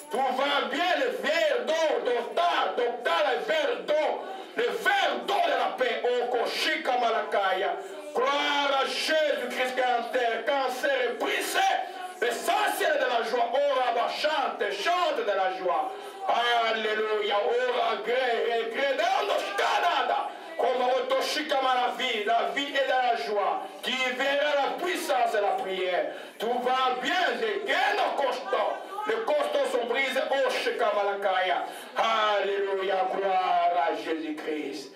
Tout va bien, le verre d'eau, docteur, le verre d'eau. Le verre d'eau de la paix. Okoshika Malakaya. Gloire à Jésus-Christ qui est en terre. Cancer est brisé. L'essentiel de la joie. Ora chante de la joie. Alléluia. Ora gré, Canada. Comme Otoshika Malavi, la vie est dans la joie. Qui verra la puissance de la prière. Tout va bien, j'ai nos costauds. Les costauds sont brisés. Oshika Malakaya. Alléluia. Gloire à Jésus-Christ.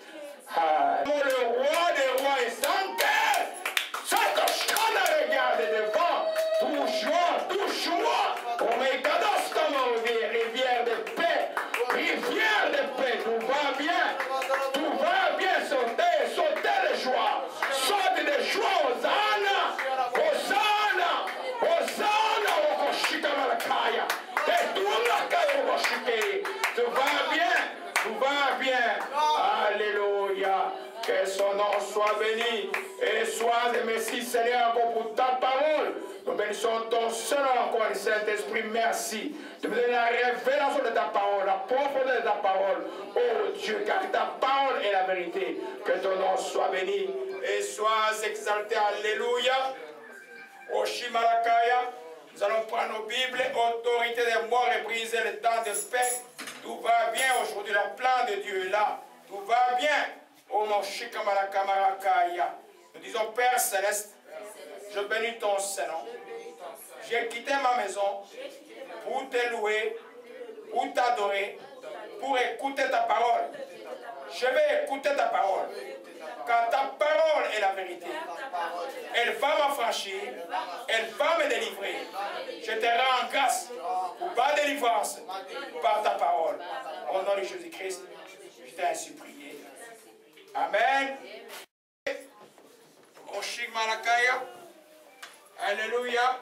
Le roi des rois est sans terre. Sakoshana regarde devant. Tout joie. Rivière de paix. Rivière de paix. Tout va bien. Tout va bien. Sautez les joies. Sautez des joies. Hosanna. Hosanna. Hosanna. Okoshika Malakaya. Et tout le cas Okoshike. Tout va bien. Tout va bien. Alléluia. Que son nom soit béni. Et sois merci Seigneur encore pour ta parole. Nous bénissons ton Seigneur encore, le Saint-Esprit. Merci de me donner la révélation de ta parole, la profondeur de ta parole. Oh Dieu, car ta parole est la vérité. Que ton nom soit béni et sois exalté. Alléluia. Oshimalakaya. Nous allons prendre nos Bibles. Autorité des morts et briser le temps de paix. Tout va bien aujourd'hui. Le plan de Dieu est là. Tout va bien. Oh mon Shikamalakamarakaya. Nous disons Père Céleste, je bénis ton Saint-Nom. J'ai quitté ma maison pour te louer, pour t'adorer, pour écouter ta parole. Je vais écouter ta parole. Car ta parole est la vérité. Elle va m'affranchir. Elle va me délivrer. Je te rends grâce pour ma délivrance par ta parole. Au nom de Jésus-Christ, je t'ai ainsi prié. Amen. Malakaya. Alléluia.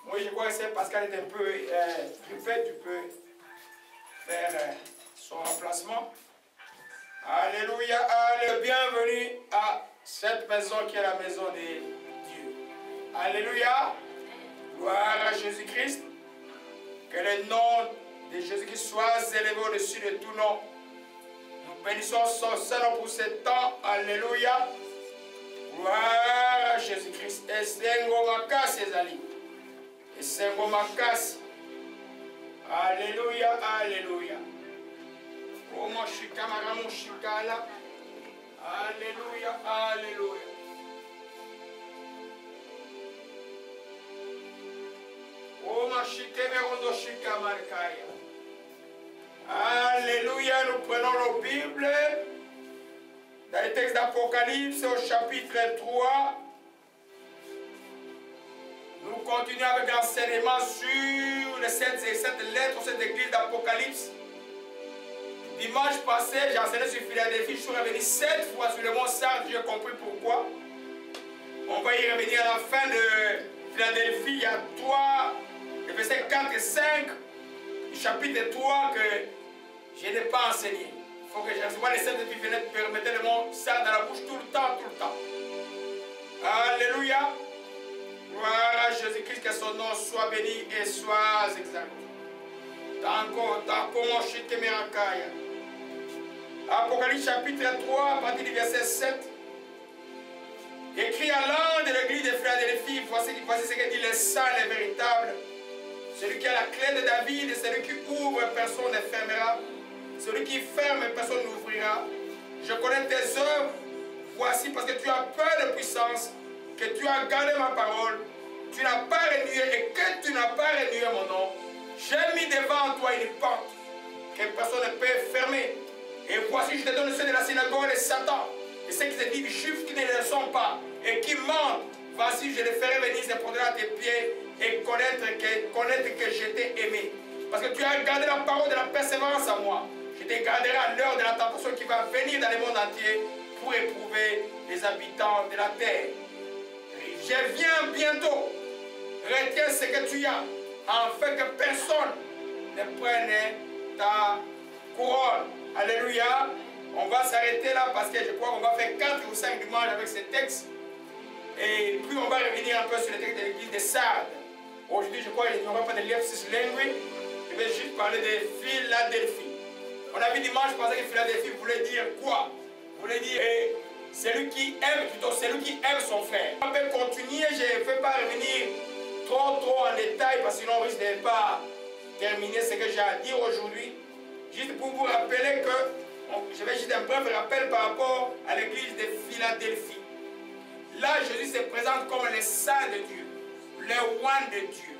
Moi, je crois que c'est parce qu'elle est un peu grippée, tu peux faire son remplacement. Alléluia. Allez, bienvenue à cette maison qui est la maison de Dieu. Alléluia. Gloire à Jésus-Christ. Que le nom de Jésus-Christ soit élevé au-dessus de tout nom. Nous bénissons son Seigneur pour ce temps. Alléluia. Gloire à Jésus-Christ. Et Sengo Makasi ezali. Et Sengo Makasi. Alléluia, alléluia. Oh mon chikamara, mon chikala. Alléluia, alléluia. Oh mon chikemerondo chikamarkaya. Alléluia, nous prenons nos Bibles. Dans le texte d'Apocalypse au chapitre 3, nous continuons avec l'enseignement sur les sept lettres, cette église d'Apocalypse. Dimanche passé, j'ai enseigné sur Philadelphie, je suis revenu 7 fois sur le mont Sardes, j'ai compris pourquoi. On va y revenir à la fin de Philadelphie, il y a 3, les versets 4 et 5, du chapitre 3 que je n'ai pas enseigné. Il faut que je reçoive les sept qui venaient permettre le mot ça dans la bouche tout le temps, tout le temps. Alléluia. Gloire à Jésus-Christ, que son nom soit béni et soit exalté. Tanko mon chitemerakaya. Apocalypse chapitre 3, à partir du verset 7. Écrit à l'ange de l'église de Philadelphie, voici ce que dit le saint, le véritable. Celui qui a la clé de David, celui qui ouvre, personne ne fermera. Celui qui ferme, personne n'ouvrira. Je connais tes œuvres. Voici parce que tu as peur de puissance, que tu as gardé ma parole. Tu n'as pas renié et que tu n'as pas renié mon nom. J'ai mis devant toi une porte que personne ne peut fermer. Et voici, je te donne ceux de la synagogue de Satan. Et ceux qui se disent juifs qui ne le sont pas et qui mentent. Voici, je les ferai venir, se prendront à tes pieds et connaître que je t'ai aimé. Parce que tu as gardé la parole de la persévérance à moi. Je te garderai à l'heure de la tentation qui va venir dans le monde entier pour éprouver les habitants de la terre. Je viens bientôt. Retiens ce que tu as, afin que personne ne prenne ta couronne. Alléluia. On va s'arrêter là parce que je crois qu'on va faire 4 ou 5 dimanches avec ce texte. Et puis on va revenir un peu sur le texte de l'église de Sardes. Aujourd'hui, je crois qu'il n'y aura pas de lapsus linguique. Je vais juste parler de Philadelphie. On a vu dimanche, je pensais que Philadelphie voulait dire quoi? Voulait dire celui qui aime, plutôt celui qui aime son frère. On peut continuer, je ne vais pas revenir trop en détail parce que sinon on risque de ne pas terminer ce que j'ai à dire aujourd'hui. Juste pour vous rappeler que, je vais juste un bref rappel par rapport à l'église de Philadelphie. Là, Jésus se présente comme le saint de Dieu, le one de Dieu,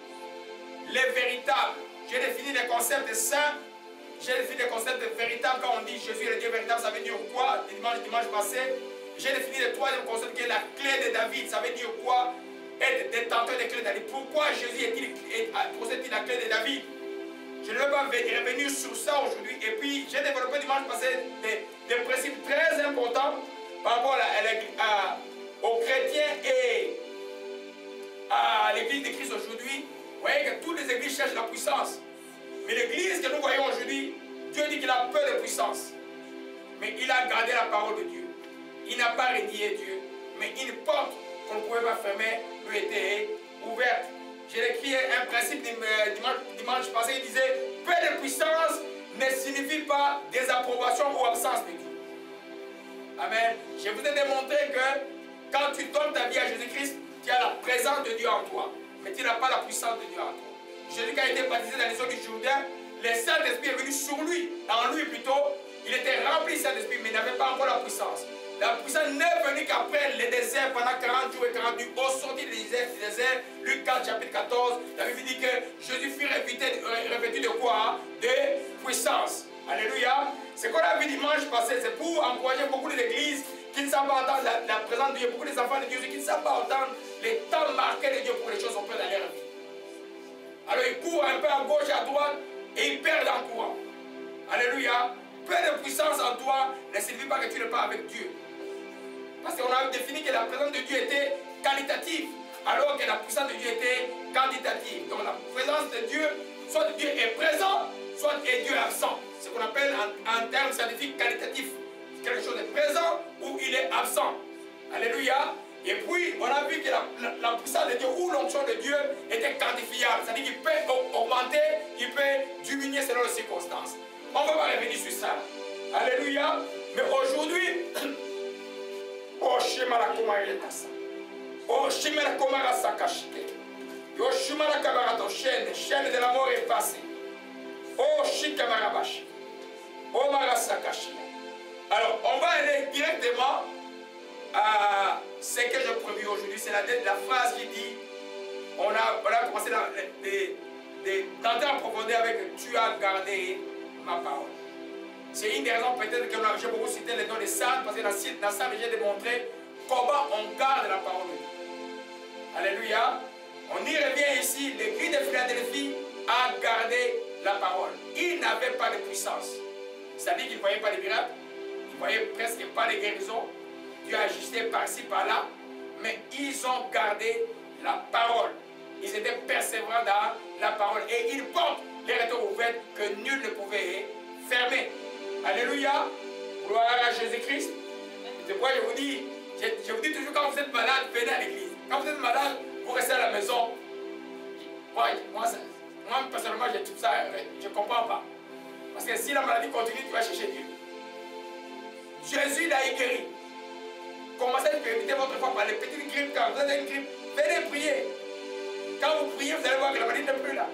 le véritable. J'ai défini le concept de saint, j'ai défini le concept de véritable. Quand on dit Jésus est le Dieu véritable, ça veut dire quoi? Dimanche passé, j'ai défini le troisième concept qui est la clé de David. Ça veut dire quoi? Être détenteur des clés de David. Pourquoi Jésus possède-t-il la clé de David? Je ne vais pas revenir sur ça aujourd'hui. Et puis, j'ai développé dimanche passé des principes très importants par rapport aux chrétiens et à l'église de Christ aujourd'hui. Vous voyez que toutes les églises cherchent la puissance. Mais l'église que nous voyons aujourd'hui, Dieu dit qu'il a peu de puissance. Mais il a gardé la parole de Dieu. Il n'a pas renié Dieu. Mais une porte qu'on ne pouvait pas fermer lui était ouverte. J'ai écrit un principe dimanche passé, il disait peu de puissance ne signifie pas désapprobation ou absence de Dieu. Amen. Je vous ai démontré que quand tu donnes ta vie à Jésus-Christ, tu as la présence de Dieu en toi, mais tu n'as pas la puissance de Dieu en toi. Jésus, quand il était baptisé dans les eaux du Jourdain, le Saint-Esprit est venu sur lui, en lui plutôt. Il était rempli du Saint-Esprit, mais il n'avait pas encore la puissance. La puissance n'est venue qu'après le désert, pendant 40 jours et 40 nuits, au sortir du désert, Luc 4, chapitre 14, la Bible dit que Jésus fut revêtu de quoi? De puissance. Alléluia. Ce qu'on a vu dimanche passé, c'est pour encourager beaucoup d'églises qui ne savent pas entendre la présence de Dieu, beaucoup des enfants de Dieu qui ne savent pas entendre les temps marqués de Dieu pour que les choses sont prêtes dans leur vie. Alors ils courent un peu à gauche et à droite et ils perdent en courant. Alléluia. Peu de puissance en toi ne signifie pas que tu n'es pas avec Dieu. Parce qu'on a défini que la présence de Dieu était qualitative, alors que la puissance de Dieu était quantitative. Donc la présence de Dieu, soit Dieu est présent, soit Dieu est absent. Ce qu'on appelle en termes scientifiques qualitatifs. Quelque chose est présent ou il est absent. Alléluia. Et puis, on a vu que la puissance de Dieu ou l'onction de Dieu était quantifiable. C'est-à-dire qu'il peut augmenter, il peut diminuer selon les circonstances. On ne va pas revenir sur ça. Alléluia. Mais aujourd'hui, oh Shemara Komaretasa. Oh Shemara Komarasa Kashite. Oh Shemara Kabarato, chaîne de la mort est passée. Oh Shikamarabashi. Oh Marasa Kashite. Alors, on va aller directement à ce que je prévu aujourd'hui. C'est la phrase qui dit, on a commencé d'entrer en profondeur avec tu as gardé ma parole. C'est une des raisons peut-être que j'ai beaucoup cité les noms des saints, parce que dans ça, j'ai démontré comment on garde la parole de Dieu. Alléluia. On y revient ici, l'église de Philadelphie a gardé la parole. Il n'avait pas de puissance. C'est-à-dire qu'il ne voyait pas de miracles, il ne voyait presque pas de guérisons. Dieu agissait par-ci, par-là, mais ils ont gardé la parole. Ils étaient persévérants dans la parole et ils portent les retours ouverts que nul ne pouvait fermer. Alléluia. Gloire à Jésus-Christ. C'est pourquoi je vous dis toujours, quand vous êtes malade, venez à l'église. Quand vous êtes malade, vous restez à la maison. Moi personnellement, je trouve ça, je ne comprends pas. Parce que si la maladie continue, tu vas chercher Dieu. Jésus l'a guéri. Commencez à éviter votre foi par les petites grippes. Quand vous avez une grippe, venez prier. Quand vous priez, vous allez voir que la maladie n'est plus là.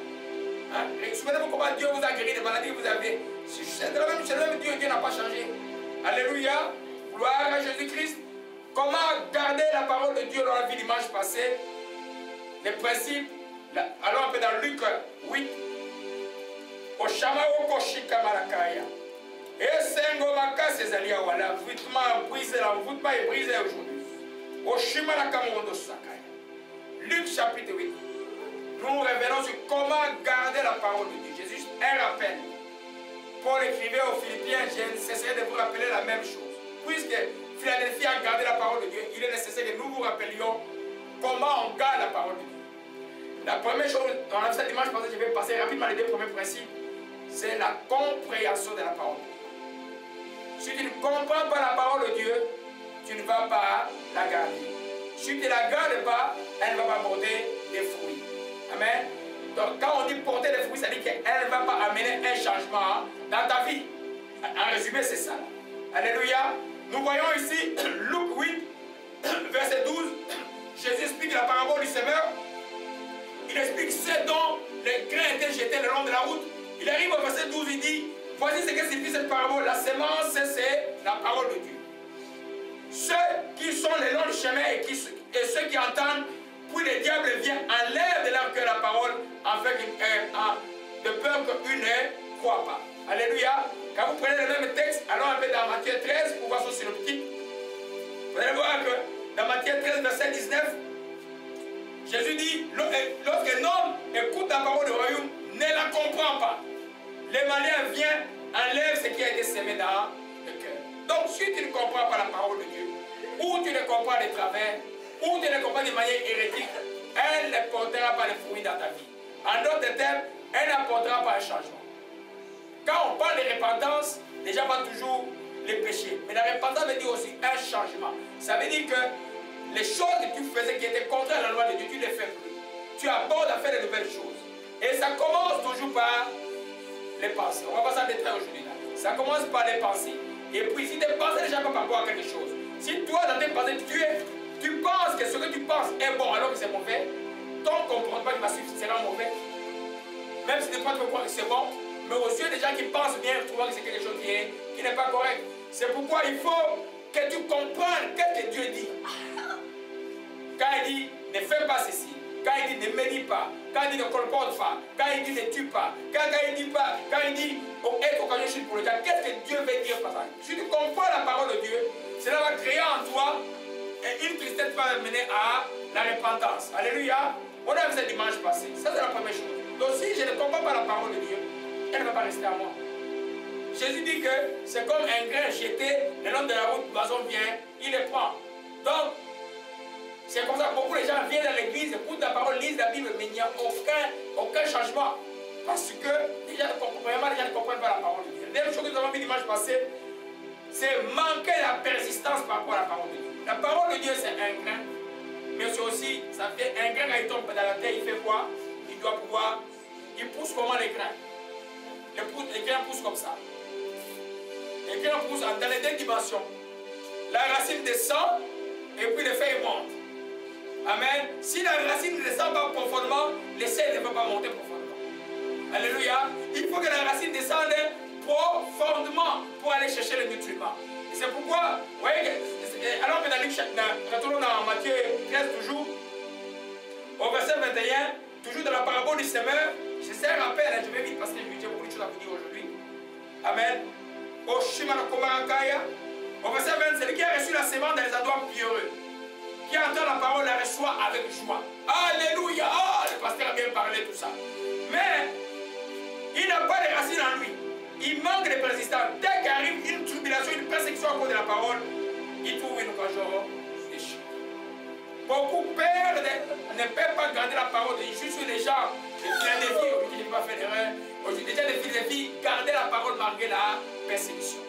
Hein? Souvenez-vous comment Dieu vous a guéri des maladies que vous avez. C'est le même Dieu, Dieu n'a pas changé. Alléluia. Gloire à Jésus-Christ. Comment garder la parole de Dieu dans la vie dimanche passé? Les principes. Allons un peu dans Luc 8. Oshamao Koshika Marakaya. Et Sengomaka Césalia Wala. L'envoûtement est brisé aujourd'hui. Oshimaraka Mondo Sakaya. Luc chapitre 8. Nous revenons sur comment garder la parole de Dieu. Jésus, un rappel. Paul écrivait aux Philippiens, je cesserai de vous rappeler la même chose. Puisque Philadelphie a gardé la parole de Dieu, il est nécessaire que nous vous rappelions comment on garde la parole de Dieu. La première chose, on a vu ça dimanche passé, je vais passer rapidement les deux premiers principes, c'est la compréhension de la parole de Dieu. Si tu ne comprends pas la parole de Dieu, tu ne vas pas la garder. Si tu ne la gardes pas, elle ne va pas porter des fruits. Amen. changement dans ta vie. En résumé, c'est ça. Alléluia. Nous voyons ici, Luc 8, verset 12, Jésus explique la parabole du semeur. Il explique ce dont les grains étaient jetés le long de la route. Il arrive au verset 12, il dit, voici ce que signifie cette parabole. La semence, c'est la parole de Dieu. Ceux qui sont le long du chemin et ceux qui entendent, puis le diable vient, enlève de leur cœur la parole, afin de peur qu'eux ne croient pas. Alléluia. Quand vous prenez le même texte, allons un peu dans Matthieu 13 pour voir son synoptique. Vous allez voir que dans Matthieu 13, verset 19, Jésus dit, lorsqu'un homme écoute la parole du royaume, ne la comprend pas. Le malin vient, enlève ce qui a été semé dans le cœur. Donc si tu ne comprends pas la parole de Dieu, ou tu ne comprends les travers, ou tu ne comprends de manière hérétique, elle ne portera pas de fruits dans ta vie. En d'autres termes, elle n'apportera pas un changement. Quand on parle de repentance, déjà pas toujours les péchés. Mais la repentance veut dire aussi un changement. Ça veut dire que les choses que tu faisais qui étaient contraires à la loi de Dieu, tu ne les fais plus. Tu abordes à faire de nouvelles choses. Et ça commence toujours par les pensées. On va pas s'en détailler aujourd'hui. Ça commence par les pensées. Et puis si tes pensées déjà pas par rapport à quelque chose, si toi dans tes pensées tu penses que ce que tu penses est bon alors que c'est mauvais, ton comportement qui va suivre sera mauvais. Même si tu ne peux croire que c'est bon, mais aux yeux des gens qui pensent bien, trouvent que c'est quelque chose qui n'est pas correct. C'est pourquoi il faut que tu comprennes ce que Dieu dit. Quand il dit ne fais pas ceci, quand il dit ne médis pas, quand il dit ne colporte pas, quand il dit ne tue pas, quand il dit être occasion pour le diable, qu'est-ce que Dieu veut dire par ça? Si tu comprends la parole de Dieu, cela va créer en toi une tristesse qui va mener à la repentance. Alléluia. On a vu ça dimanche passé. Ça c'est la première chose. Donc si je ne comprends pas la parole de Dieu, elle ne va pas rester à moi. Jésus dit que c'est comme un grain jeté le long de la route, l'oiseau vient, il le prend. Donc, c'est comme ça que beaucoup de gens viennent à l'église, écoutent la parole, lisent la Bible, mais il n'y a aucun changement. Parce que les gens ne comprennent pas la parole de Dieu. La dernière chose que nous avons vu dimanche passé, c'est manquer la persistance par rapport à la parole de Dieu. La parole de Dieu, c'est un grain, mais c'est aussi, ça fait un grain quand il tombe dans la terre, il fait quoi? Il doit pouvoir, il pousse comment les grains? Les grains poussent comme ça. Les grains poussent dans les deux dimensions. La racine descend et puis les feuilles montent. Amen. Si la racine ne descend pas profondément, les feuilles ne peuvent pas monter profondément. Alléluia. Il faut que la racine descende profondément pour aller chercher les nutriments. Et c'est pourquoi, vous voyez, alors que retournons dans Matthieu 13 toujours, au verset 21, toujours dans la parabole du semeur, je sais un rappel, je vais vite parce que j'ai beaucoup de choses à vous dire aujourd'hui. Amen. Au verset 20, c'est lui qui a reçu la semence dans les endroits pierreux, qui entend la parole, la reçoit avec joie. Alléluia. Oh, le pasteur a bien parlé tout ça. Mais il n'a pas de racines en lui. Il manque de persistance. Dès qu'arrive une tribulation, une persécution à cause de la parole, il trouve une occasion de chute. Beaucoup perdent, ne peuvent pas garder la parole de Dieu. Je suis les gens, les filles, aujourd'hui, je n'ai pas fait d'erreur. Aujourd'hui, déjà les filles, garder la parole malgré la persécution.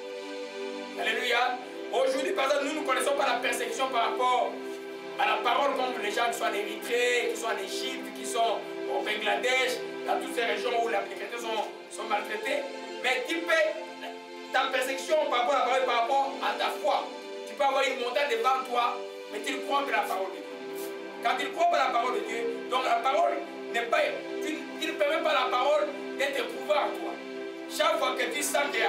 Alléluia. Aujourd'hui, par exemple, nous ne connaissons pas la persécution par rapport à la parole comme les gens qui sont en Érythrée, qui sont en Égypte, qui sont au Bangladesh, dans toutes ces régions où les chrétiens sont maltraités. Mais tu peux, ta persécution par rapport à la parole, par rapport à ta foi, tu peux avoir une montagne devant toi, mais tu ne crois que la parole de Dieu. Quand tu ne crois pas la parole de Dieu, donc la parole n'est pas, tu ne permets pas la parole d'être éprouvé en toi. Chaque fois que tu sens que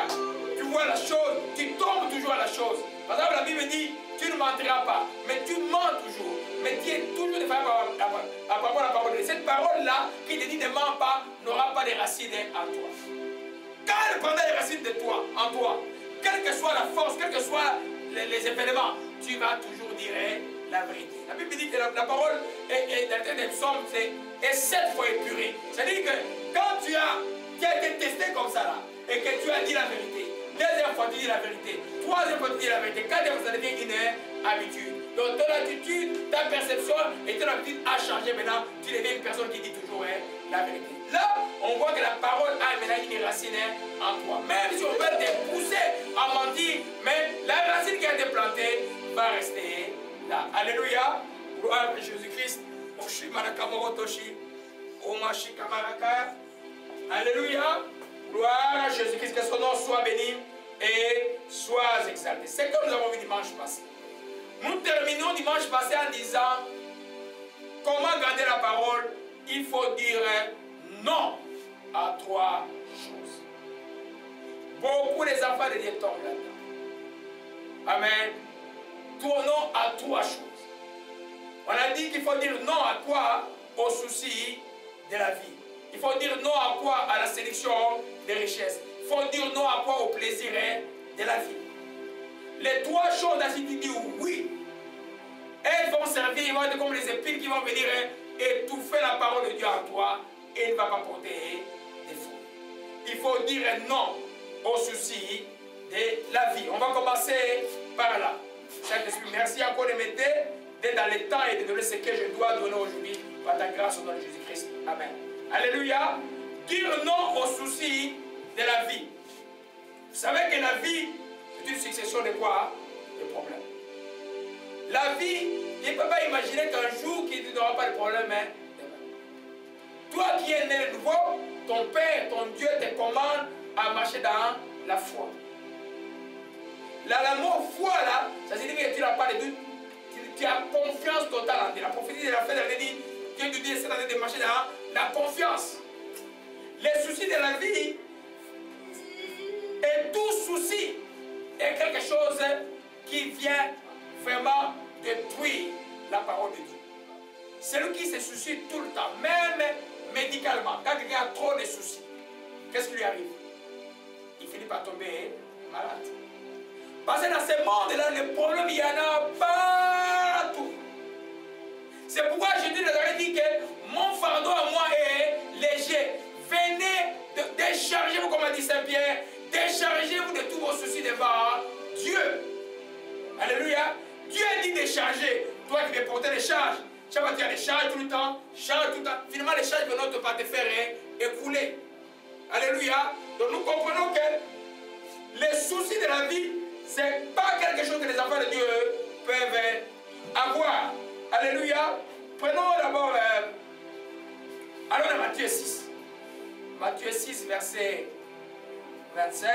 tu vois la chose, tu tombes toujours à la chose. Par exemple, la Bible dit, tu ne mentiras pas, mais tu mens toujours. Mais tu es toujours défaillant par rapport à la parole de Dieu. Cette parole-là, qui te dit ne mens pas, n'aura pas de racines en toi. Quand elle prendra les racines de toi, en toi, quelle que soit la force, quels que soient les événements, tu vas toujours dire la vérité. La Bible dit que la parole est dans le texte des psaumes, est 7 fois épurée. C'est-à-dire que quand tu as été testé comme ça là, et que tu as dit la vérité, deuxième fois tu dis la vérité, troisième fois tu dis la vérité, quatrième fois ça devient une habitude. Donc ton attitude, ta perception et ton habitude a changé maintenant, tu deviens une personne qui dit toujours la vérité. Là, on voit que la parole a maintenant une racine en toi. Même si on veut te pousser à mentir, mais la racine qui a été plantée va rester là. Alléluia. Gloire à Jésus-Christ. Alléluia. Gloire à Jésus-Christ, que son nom soit béni et soit exalté. C'est comme nous avons vu dimanche passé. Nous terminons dimanche passé en disant comment garder la parole. Il faut dire non à 3 choses. Beaucoup des enfants de Dieu tombent là-dedans. Amen. Tournons à 3 choses. On a dit qu'il faut dire non à quoi? Aux soucis de la vie. Il faut dire non à quoi? À la sélection des richesses. Il faut dire non à quoi? Au plaisir de la vie. Les 3 choses, ainsi tu dis oui. Elles vont servir, ils vont être comme les épines qui vont venir étouffer la parole de Dieu en toi et il ne va pas porter des fruits. Il faut dire non aux soucis de la vie. On va commencer par là. Saint-Esprit, merci encore de m'aider, d'être dans le temps et de donner ce que je dois donner aujourd'hui par ta grâce au nom de Jésus-Christ. Amen. Alléluia. Dire non aux soucis de la vie. Vous savez que la vie, c'est une succession de quoi? De problèmes. La vie, tu ne peux pas imaginer qu'un jour, tu n'auras pas de problème. Hein? Toi qui es né de nouveau, ton Père, ton Dieu te commande à marcher dans la foi. Là, le mot foi, là, ça signifie que tu n'as pas de doute. Tu as confiance totale en Dieu. La prophétie de la fin, elle dit, Dieu te dit, c'est de marcher dans la confiance. Les soucis de la vie, et tout souci est quelque chose qui vient vraiment détruire la parole de Dieu. Celui qui se soucie tout le temps, même médicalement, quand quelqu'un a trop de soucis, qu'est-ce qui lui arrive? Il finit par tomber malade. Parce que dans ce monde-là, les problèmes, il y en a partout. C'est pourquoi Jésus nous avait dit que mon fardeau à moi est léger. Venez, déchargez-vous, comme a dit Saint-Pierre, déchargez-vous de tous vos soucis devant Dieu. Alléluia. Dieu a dit décharger. Toi qui veux porter les charges, chaque fois tu as des charges tout le temps, charges tout le temps. Finalement, les charges ne vont pas te faire écouler. Alléluia. Donc nous comprenons que les soucis de la vie, ce n'est pas quelque chose que les enfants de Dieu peuvent avoir. Alléluia. Prenons d'abord, allons dans Matthieu 6. Matthieu 6, verset 25.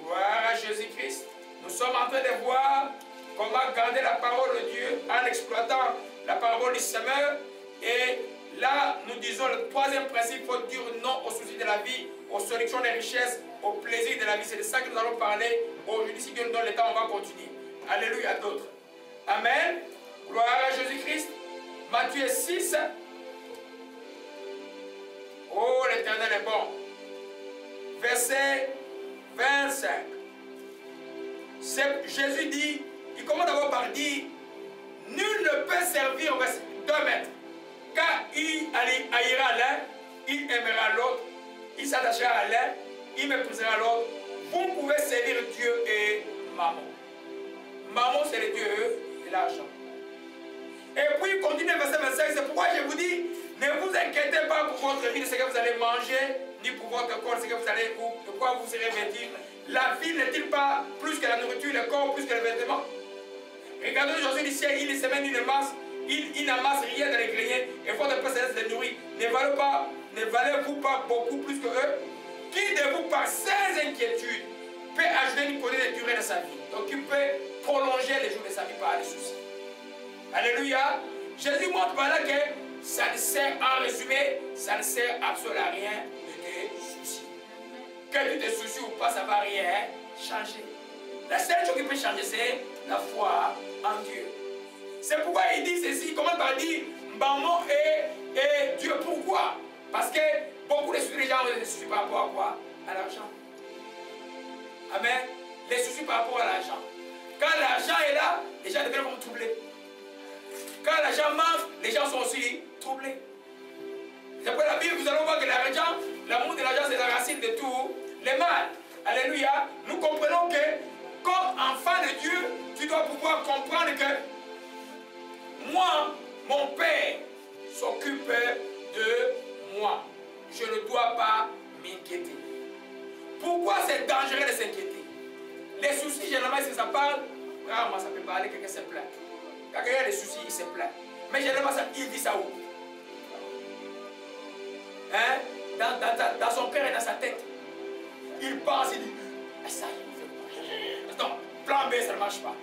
Gloire à Jésus-Christ. Nous sommes en train de voir comment garder la parole de Dieu en exploitant la parole du semeur. Et là, nous disons le 3e principe, il faut dire non aux soucis de la vie, aux sélections des richesses, aux plaisirs de la vie. C'est de ça que nous allons parler aujourd'hui. Si Dieu nous donne le temps, on va continuer. Alléluia, d'autres. Amen. Gloire à Jésus-Christ. Matthieu 6. Oh, l'Éternel est bon. Verset 25. Jésus dit, il commence d'abord par dire, nul ne peut servir 2 maîtres, car il haïra l'un, il aimera l'autre, il s'attachera à l'un, il méprisera l'autre. Vous pouvez servir Dieu et Mammon. Mammon, c'est le Dieu de l'argent. Et puis il continue le verset 25, c'est pourquoi je vous dis, ne vous inquiétez pas pour votre vie de ce que vous allez manger, ni pour votre corps, ce que vous allez, de quoi vous serez vêtus. La vie n'est-il pas plus que la nourriture, le corps plus que les vêtements? Regardez aujourd'hui le ciel, il se mène une masse, il n'amasse rien dans les greniers, et votre Père céleste les nourrit. Ne valez-vous pas beaucoup plus que eux? Qui de vous, par ces inquiétudes, peut ajouter une poignée de durée de sa vie? Donc il peut prolonger les jours de sa vie par les soucis. Alléluia. Jésus montre par là que ça ne sert, en résumé, ça ne sert absolument à rien de tes soucis. Que tu te soucies ou pas, ça ne va rien changer. La seule chose qui peut changer, c'est la foi en Dieu. C'est pourquoi il dit ceci, il commence par dire Mammon et Dieu. Pourquoi? Parce que beaucoup de soucis, les gens ont des soucis par rapport à quoi? À l'argent. Amen. Les soucis par rapport à l'argent. Quand l'argent est là, les gens deviennent troublés. Quand l'argent manque, les gens sont aussi troublés. C'est pour la Bible, vous allez voir que l'argent, l'amour de l'argent, c'est la racine de tout le mal. Alléluia. Nous comprenons que, comme enfant de Dieu, tu dois pouvoir comprendre que moi, mon Père s'occupe de moi. Je ne dois pas m'inquiéter. Pourquoi c'est dangereux de s'inquiéter? Les soucis, généralement, si ça parle, rarement ça peut parler, quelqu'un se plaint. Quand quelqu'un a des soucis, il se plaint. Mais généralement, il vit ça où? Hein? Dans dans son cœur et dans sa tête. Il pense, il dit, ah, ça, non, plan B, ça ne marche pas.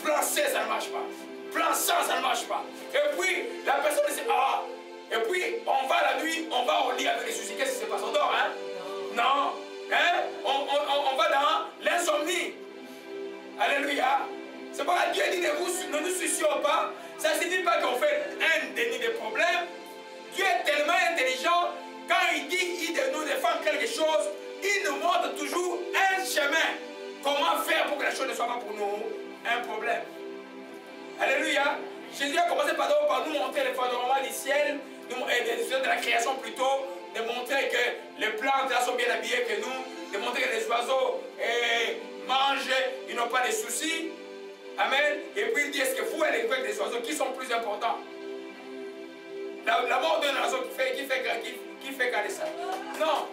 Plan C, ça ne marche pas. Plan 100, ça ne marche pas. Et puis, la personne dit, ah, et puis, on va la nuit, on va au lit avec les soucis. Qu'est-ce qui se passe? On dort, hein? Non. Hein? On va dans l'insomnie. Alléluia. C'est pourquoi Dieu dit, ne nous soucions pas. Ça ne signifie pas qu'on fait un déni de problème. Dieu est tellement intelligent, quand il dit il nous défend quelque chose, il nous montre toujours un chemin. Comment faire pour que la chose ne soit pas pour nous un problème. Alléluia. Jésus a commencé par nous montrer le fondement du ciel, de la création plutôt, de montrer que les plantes là sont bien habillées que nous, de montrer que les oiseaux mangent, ils n'ont pas de soucis. Amen. Et puis il dit, est-ce que vous allez avec des oiseaux qui sont plus importants? La mort d'un oiseau qui fait garder ça. Non.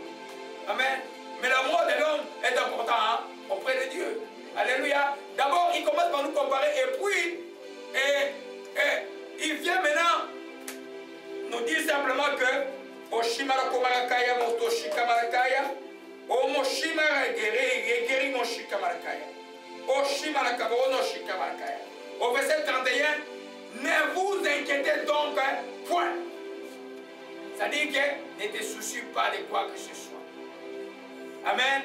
Amen. Mais la mort de l'homme est important hein, auprès de Dieu. Alléluia. D'abord, il commence par nous comparer et puis, il vient maintenant nous dire simplement que Oshimara Komarakaya, Motoshika Marakaya, Omoshimara Geri Moshika Marakaya, Oshimara Kabono Shika Marakaya. Au verset 31, ne vous inquiétez donc point. C'est-à-dire que ne te soucie pas de quoi que ce soit. Amen.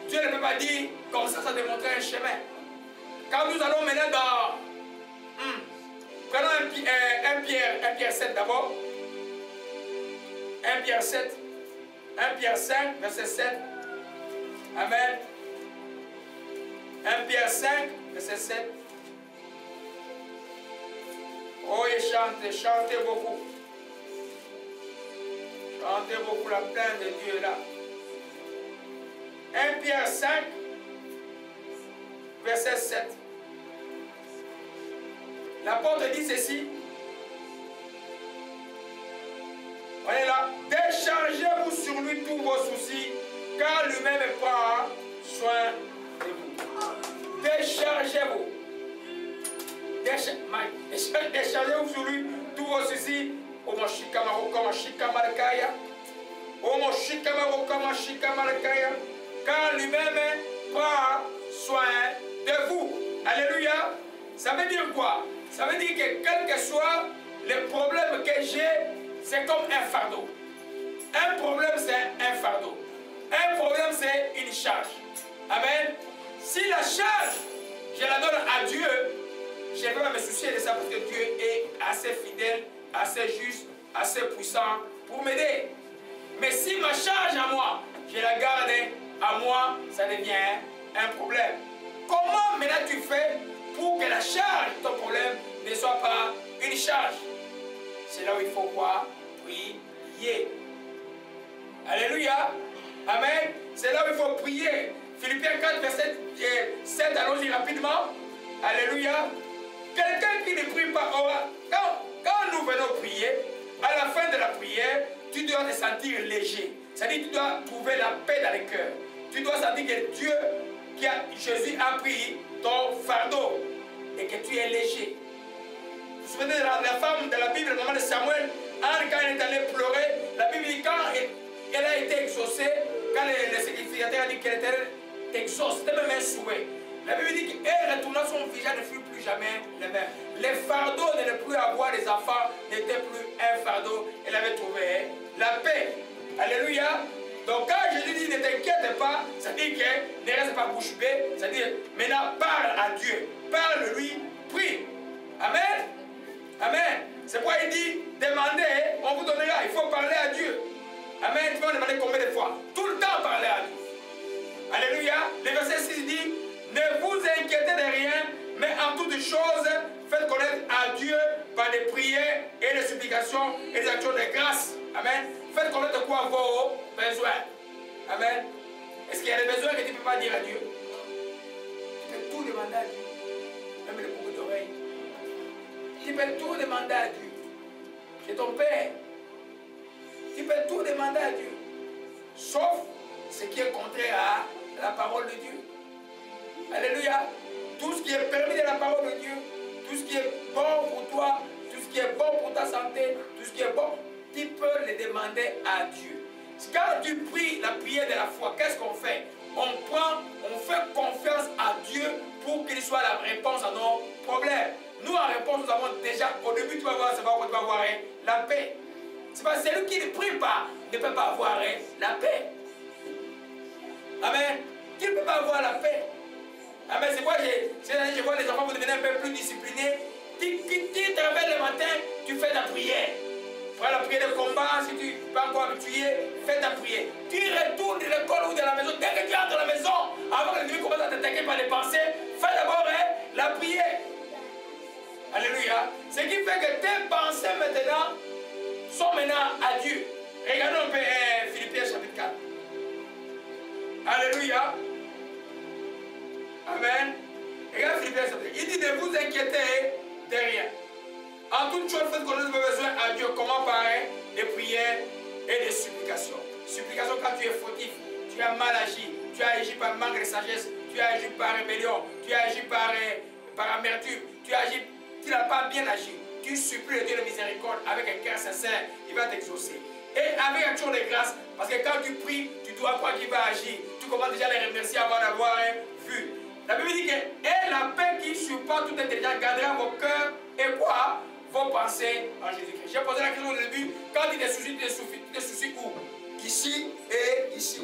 Dieu ne peut pas dire comme ça démontrer un chemin. Quand nous allons maintenant dans... Prenons 1 Pierre 7 d'abord. 1 Pierre 7. 1 Pierre 5, verset 7. Amen. 1 Pierre 5, verset 7. Oh, et chantez beaucoup. Chantez beaucoup, la plainte de Dieu est là. 1 Pierre 5, verset 7. L'apôtre dit ceci. On est là. Déchargez-vous sur lui tous vos soucis, car lui-même prend soin de vous. Déchargez-vous. Déchargez-vous sur lui tous vos soucis. Car lui-même prend soin de vous. Alléluia. Ça veut dire quoi? Ça veut dire que quel que soit le problème que j'ai, c'est comme un fardeau. Un problème, c'est un fardeau. Un problème, c'est une charge. Amen. Si la charge, je la donne à Dieu, je ne vais pas me soucier de ça parce que Dieu est assez fidèle, assez juste, assez puissant pour m'aider. Mais si ma charge à moi, je la garde à moi, ça devient un problème. Comment maintenant tu fais pour que la charge de ton problème ne soit pas une charge? C'est là où il faut quoi? Prier. Alléluia. Amen. C'est là où il faut prier. Philippiens 4, verset 7, allons-y rapidement. Alléluia. Quelqu'un qui ne prie pas, quand nous venons prier, à la fin de la prière, tu dois te sentir léger. C'est-à-dire que tu dois trouver la paix dans le cœur. Tu dois sentir que Dieu, Jésus a pris ton fardeau et que tu es léger. Vous vous souvenez de la femme de la Bible, le moment de Samuel, Anne, quand elle est allée pleurer, la Bible dit quand elle a été exaucée, quand le sacrificateur a dit qu'elle était exaucée, c'était même un souhait. La Bible dit qu'elle retourna son visage, ne fut plus jamais le même. Les fardeaux de ne plus avoir des enfants n'était plus un fardeau. Elle avait trouvé la paix. Alléluia. Donc quand Jésus dit ne t'inquiète pas, ça dit que ne reste pas bouche bée, ça dit maintenant parle à Dieu, parle-lui, prie. Amen. Amen. C'est pourquoi il dit demandez, on vous donnera. Il faut parler à Dieu. Amen. Tu vas demander combien de fois? Tout le temps parler à Dieu. Alléluia. Le verset 6 dit ne vous inquiétez de rien, mais en toutes choses, faites connaître à Dieu par des prières et des supplications et des actions de grâce. Amen. Faites connaître quoi vos besoins. Amen. Est-ce qu'il y a des besoins que tu ne peux pas dire à Dieu? Tu peux tout demander à Dieu. Même les boucles d'oreilles. Tu peux tout demander à Dieu. C'est ton Père. Tu peux tout demander à Dieu. Sauf ce qui est contraire à la parole de Dieu. Alléluia. Tout ce qui est permis de la parole de Dieu, tout ce qui est bon pour toi, tout ce qui est bon pour ta santé, tout ce qui est bon, tu peux le demander à Dieu. Quand tu pries la prière de la foi, qu'est-ce qu'on fait? On fait confiance à Dieu pour qu'il soit la réponse à nos problèmes. Nous, en réponse, nous avons déjà, au début, tu vas voir, c'est pas quoi tu vas avoir la paix. C'est pas celui qui ne prie pas, ne peut pas avoir la paix. Amen. Qui ne peut pas avoir la paix? Amen. C'est quoi, je vois les enfants, vous devenez un peu plus disciplinés. Tu te réveilles le matin, tu fais ta prière. Prends la prière de combat, si tu n'es pas encore habitué, fais ta prière. Tu retournes de l'école ou de la maison. Dès que tu entres à la maison, avant que l'ennemi commence à t'attaquer par les pensées, fais d'abord la prière. Alléluia. Ce qui fait que tes pensées maintenant sont maintenant à Dieu. Regardons un peu Philippiens chapitre 4. Alléluia. Amen. Regarde Philippiens chapitre 4. Il dit, ne vous inquiétez de rien. En toute chose, faites connaître vos besoins à Dieu. Comment paraît des prières et des supplications. Supplication quand tu es fautif, tu as mal agi, tu as agi par manque de sagesse, tu as agi par rébellion, tu as agi par amertume, tu n'as pas bien agi. Tu supplies le Dieu de miséricorde avec un cœur sincère, il va t'exaucer. Et avec action de grâce, parce que quand tu pries, tu dois croire qu'il va agir. Tu commences déjà à les remercier avant d'avoir vu. La Bible dit que et la paix qui supporte toute intelligence gardera vos cœurs et quoi? Vos pensées en Jésus-Christ. J'ai posé la question au début, quand tu te soucies où? Ici et ici.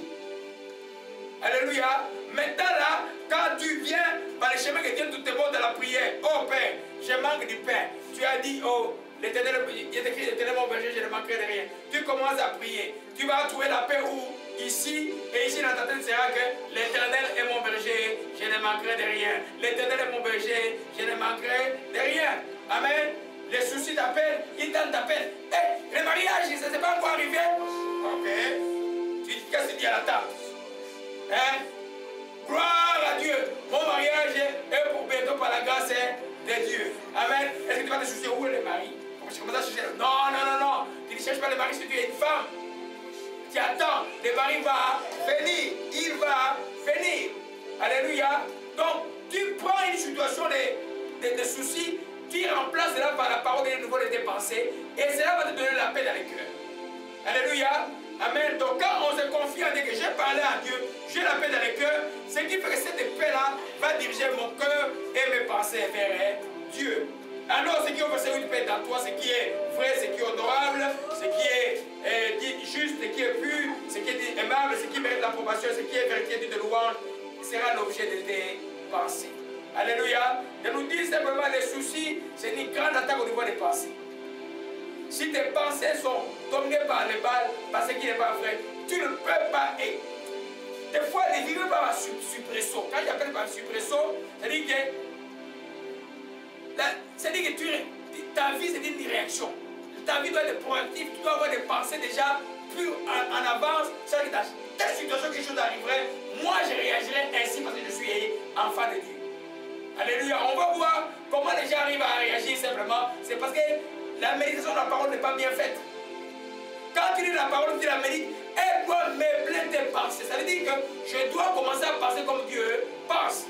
Alléluia. Maintenant là, quand tu viens par le chemin que Dieu te montre dans la prière, oh Père, je manque du pain. Tu as dit, oh, l'Éternel, il est écrit, l'Éternel mon berger, je ne manquerai de rien. Tu commences à prier. Tu vas trouver la paix où? Ici, et ici dans ta tête sera que l'Éternel est mon berger, je ne manquerai de rien. L'Éternel est mon berger, je ne manquerai de rien. Amen. Les soucis t'appellent, ils t'appellent. Hé, le mariage, ça ne s'est pas encore arrivé. Ok. Qu'est-ce que tu dis à la table? Hein? Gloire à Dieu. Mon mariage est pour bientôt par la grâce de Dieu. Amen. Est-ce que tu vas te soucier où est le mari? Je commence à chercher. Non, non, non, non. Tu ne cherches pas le mari si tu es une femme. Tu attends. Le mari va venir. Il va venir. Alléluia. Donc, tu prends une situation de soucis. Tu remplaces cela par la parole de nouveau de tes pensées et cela va te donner la paix dans le cœur. Alléluia. Amen. Donc quand on se confie à Dieu que j'ai parlé à Dieu, j'ai la paix dans le cœur, ce qui fait que cette paix-là va diriger mon cœur et mes pensées vers Dieu. Alors ce qui est versé une paix dans toi, ce qui est vrai, ce qui est honorable, ce qui est dit juste, ce qui est pur, ce qui est dit aimable, ce qui mérite l'approbation, ce qui est vérité de louange, sera l'objet de tes pensées. Alléluia. De nous dire simplement les soucis, c'est une grande attaque au niveau des pensées. Si tes pensées sont dominées par les balles, parce qu'il n'est pas vrai, tu ne peux pas. Des fois, les vivre par suppresso. Quand j'appelle par suppresso, c'est-à-dire que, ta vie, c'est une réaction. Ta vie doit être proactive, tu dois avoir des pensées déjà pures en avance. C'est-à-dire que dans telle situation, quelque chose arriverait, moi je réagirais ainsi parce que je suis enfant de Dieu. Alléluia. On va voir comment les gens arrivent à réagir simplement. C'est parce que la méditation de la parole n'est pas bien faite. Quand tu lis la parole, tu la médites, elle doit meubler tes pensées. Ça veut dire que je dois commencer à penser comme Dieu pense.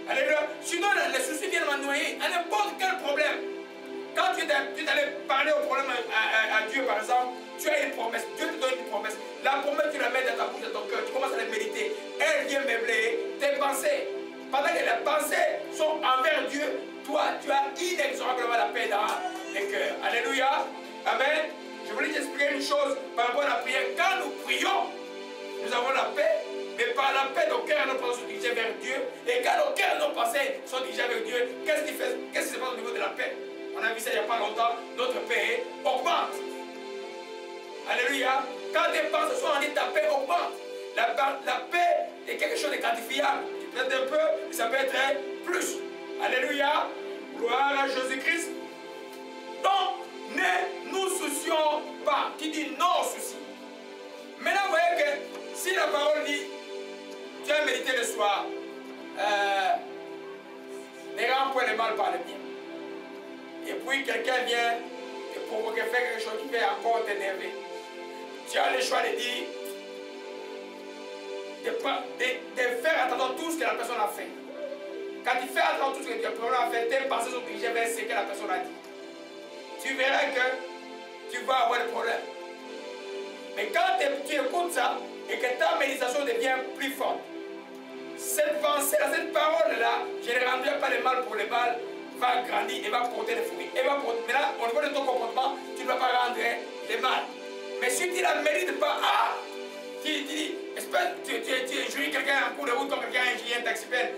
Alléluia. Sinon, les soucis viennent m'ennoyer à n'importe quel problème. Quand tu t'allais parler au problème à Dieu, par exemple, tu as une promesse. Dieu te donne une promesse. La promesse, tu la mets dans ta bouche, dans ton cœur. Tu commences à la méditer. Elle vient meubler tes pensées. Pendant que les pensées sont envers Dieu, toi, tu as inexorablement la paix dans les cœurs. Alléluia. Amen. Je voulais t'expliquer une chose par rapport à la prière. Quand nous prions, nous avons la paix, mais par la paix, nos cœurs et nos pensées sont dirigés vers Dieu. Et quand nos cœurs et nos pensées sont dirigés vers Dieu, qu'est-ce qui se passe au niveau de la paix? On a vu ça il n'y a pas longtemps. Notre paix augmente. Alléluia. Quand tes pensées sont en dit, ta paix augmente. La paix est quelque chose de quantifiable. Peut-être un peu, ça peut être plus. Alléluia. Gloire à Jésus-Christ. Donc, ne nous soucions pas. Qui dit non au souci. Maintenant, vous voyez que si la parole dit, tu as médité le soir, ne rends point le mal par le bien. Et puis quelqu'un vient te provoquer, faire quelque chose qui fait encore t'énerver. Tu as le choix de dire, de faire attention à tout ce que la personne a fait. Quand tu fais attention à tout ce que la personne a fait, tes pensées sont dirigées vers ce que la personne a dit. Tu verras que tu vas avoir des problèmes. Mais quand tu écoutes ça et que ta méditation devient plus forte, cette pensée-là, cette parole-là, je ne rendrai pas le mal pour le mal, va grandir et va porter des fruits. Mais là, au niveau de ton comportement, tu ne vas pas rendre le mal. Mais si tu ne la mérites pas, tu dis, tu juries quelqu'un en cours de route comme quelqu'un qui est un taxipène,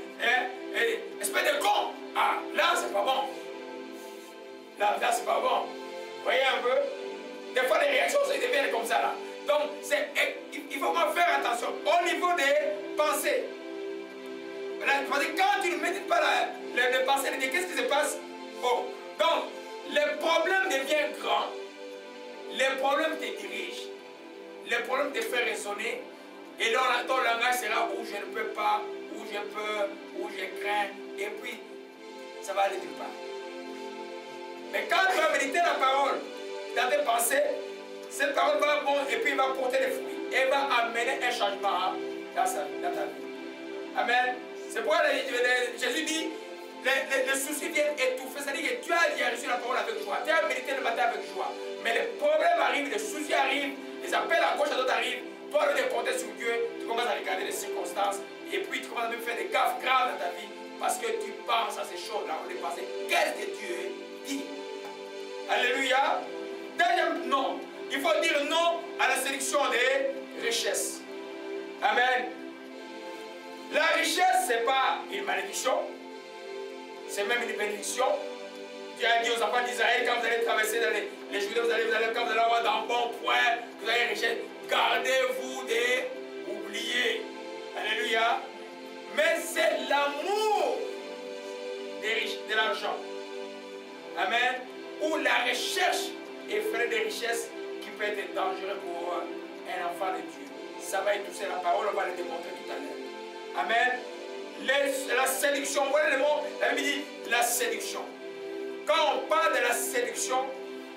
espèce de con. Là, c'est pas bon. Là, c'est pas bon. Voyez un peu? Des fois, les réactions se deviennent comme ça, là. Donc, il faut vraiment faire attention. Au niveau des pensées, quand tu ne médites pas les pensées de Dieu, qu'est-ce qui se passe? Donc, le problème devient grand. Le problème te dirige. Le problème te fait raisonner. Et donc, ton langage sera où je ne peux pas, où je peux, où je crains. Et puis, ça va aller nulle part. Mais quand tu vas méditer la parole dans tes pensées, cette parole va bon et puis va porter des fruits. Et va amener un changement dans ta vie. Amen. C'est pourquoi Jésus dit, les soucis viennent étouffer. C'est-à-dire que tu as reçu la parole avec joie. Tu as médité le matin avec joie. Mais les problèmes arrivent, les soucis arrivent, les appels à gauche à droite arrivent. Toi, au lieu de compter sur Dieu, tu commences à regarder les circonstances. Et puis tu commences à même faire des gaffes graves dans ta vie. Parce que tu penses à ces choses-là. On est pensé, qu'est-ce que Dieu dit? Alléluia. Deuxième non. Il faut dire non à la séduction des richesses. Amen. La richesse, ce n'est pas une malédiction. C'est même une bénédiction. Dieu a dit aux enfants d'Israël, quand vous allez traverser dans les Judées, quand vous allez avoir dans bon point, vous avez richesse, gardez-vous d'oublier. Alléluia. Mais c'est l'amour de l'argent. Amen. Ou la recherche effrénée des richesses qui peut être dangereux pour un enfant de Dieu. Ça va étouffer la parole, on va le démontrer tout à l'heure. Amen. La séduction, voilà le mot, la Bible dit la séduction. Quand on parle de la séduction,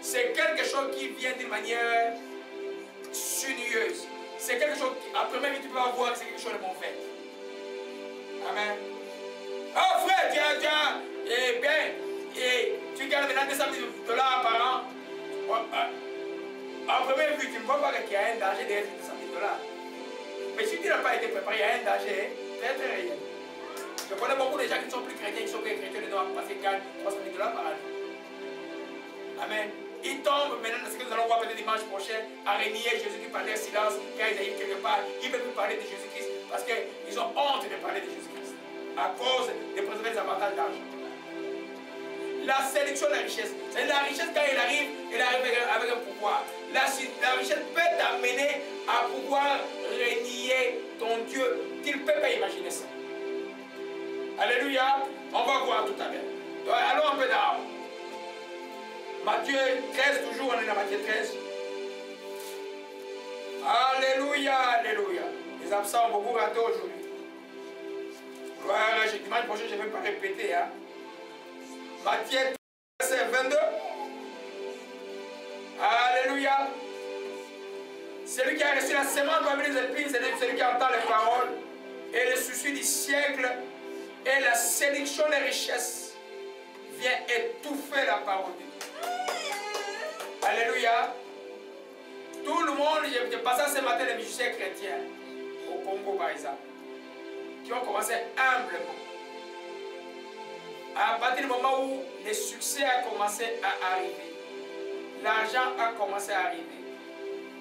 c'est quelque chose qui vient d'une manière sinueuse. C'est quelque chose, à première vue, tu peux voir que c'est quelque chose de mauvais. Amen. Oh frère, tu gagnes maintenant 200 000 $ par an. À première vue, tu ne vois pas qu'il y a un danger derrière 200 000 $. Mais si tu n'as pas été préparé, il y a un danger très très réel. Je connais beaucoup de gens qui ne sont plus chrétiens, qui sont plus chrétiens, parce qu'ils gagnent 300 000 $ par année. Amen. Ils tombent maintenant dans ce que nous allons voir peut-être dimanche prochain, à renier Jésus qui parlait silence, quand ils arrivent quelque part, ils ne veulent plus parler de Jésus-Christ parce qu'ils ont honte de parler de Jésus-Christ à cause de préserver les avantages d'argent. La séduction de la richesse. C'est la richesse quand elle arrive avec un pouvoir. La richesse peut t'amener à pouvoir renier ton Dieu. Tu ne peux pas imaginer ça. Alléluia. On va voir tout à l'heure. Allons un peu d'arbre. Matthieu 13, toujours on est dans Matthieu 13. Alléluia, alléluia. Les absents ont beaucoup raté aujourd'hui. Voilà, dimanche prochain, je ne vais pas répéter. Hein. Matthieu 13, 22. Alléluia. Celui qui a reçu la semence parmi les épines, c'est celui qui entend les paroles et le souci du siècle et la séduction des richesses vient étouffer la parole de Dieu. Alléluia. Tout le monde, j'ai passé ce matin les musiciens chrétiens au Congo par exemple, qui ont commencé humblement. À partir du moment où le succès a commencé à arriver, l'argent a commencé à arriver,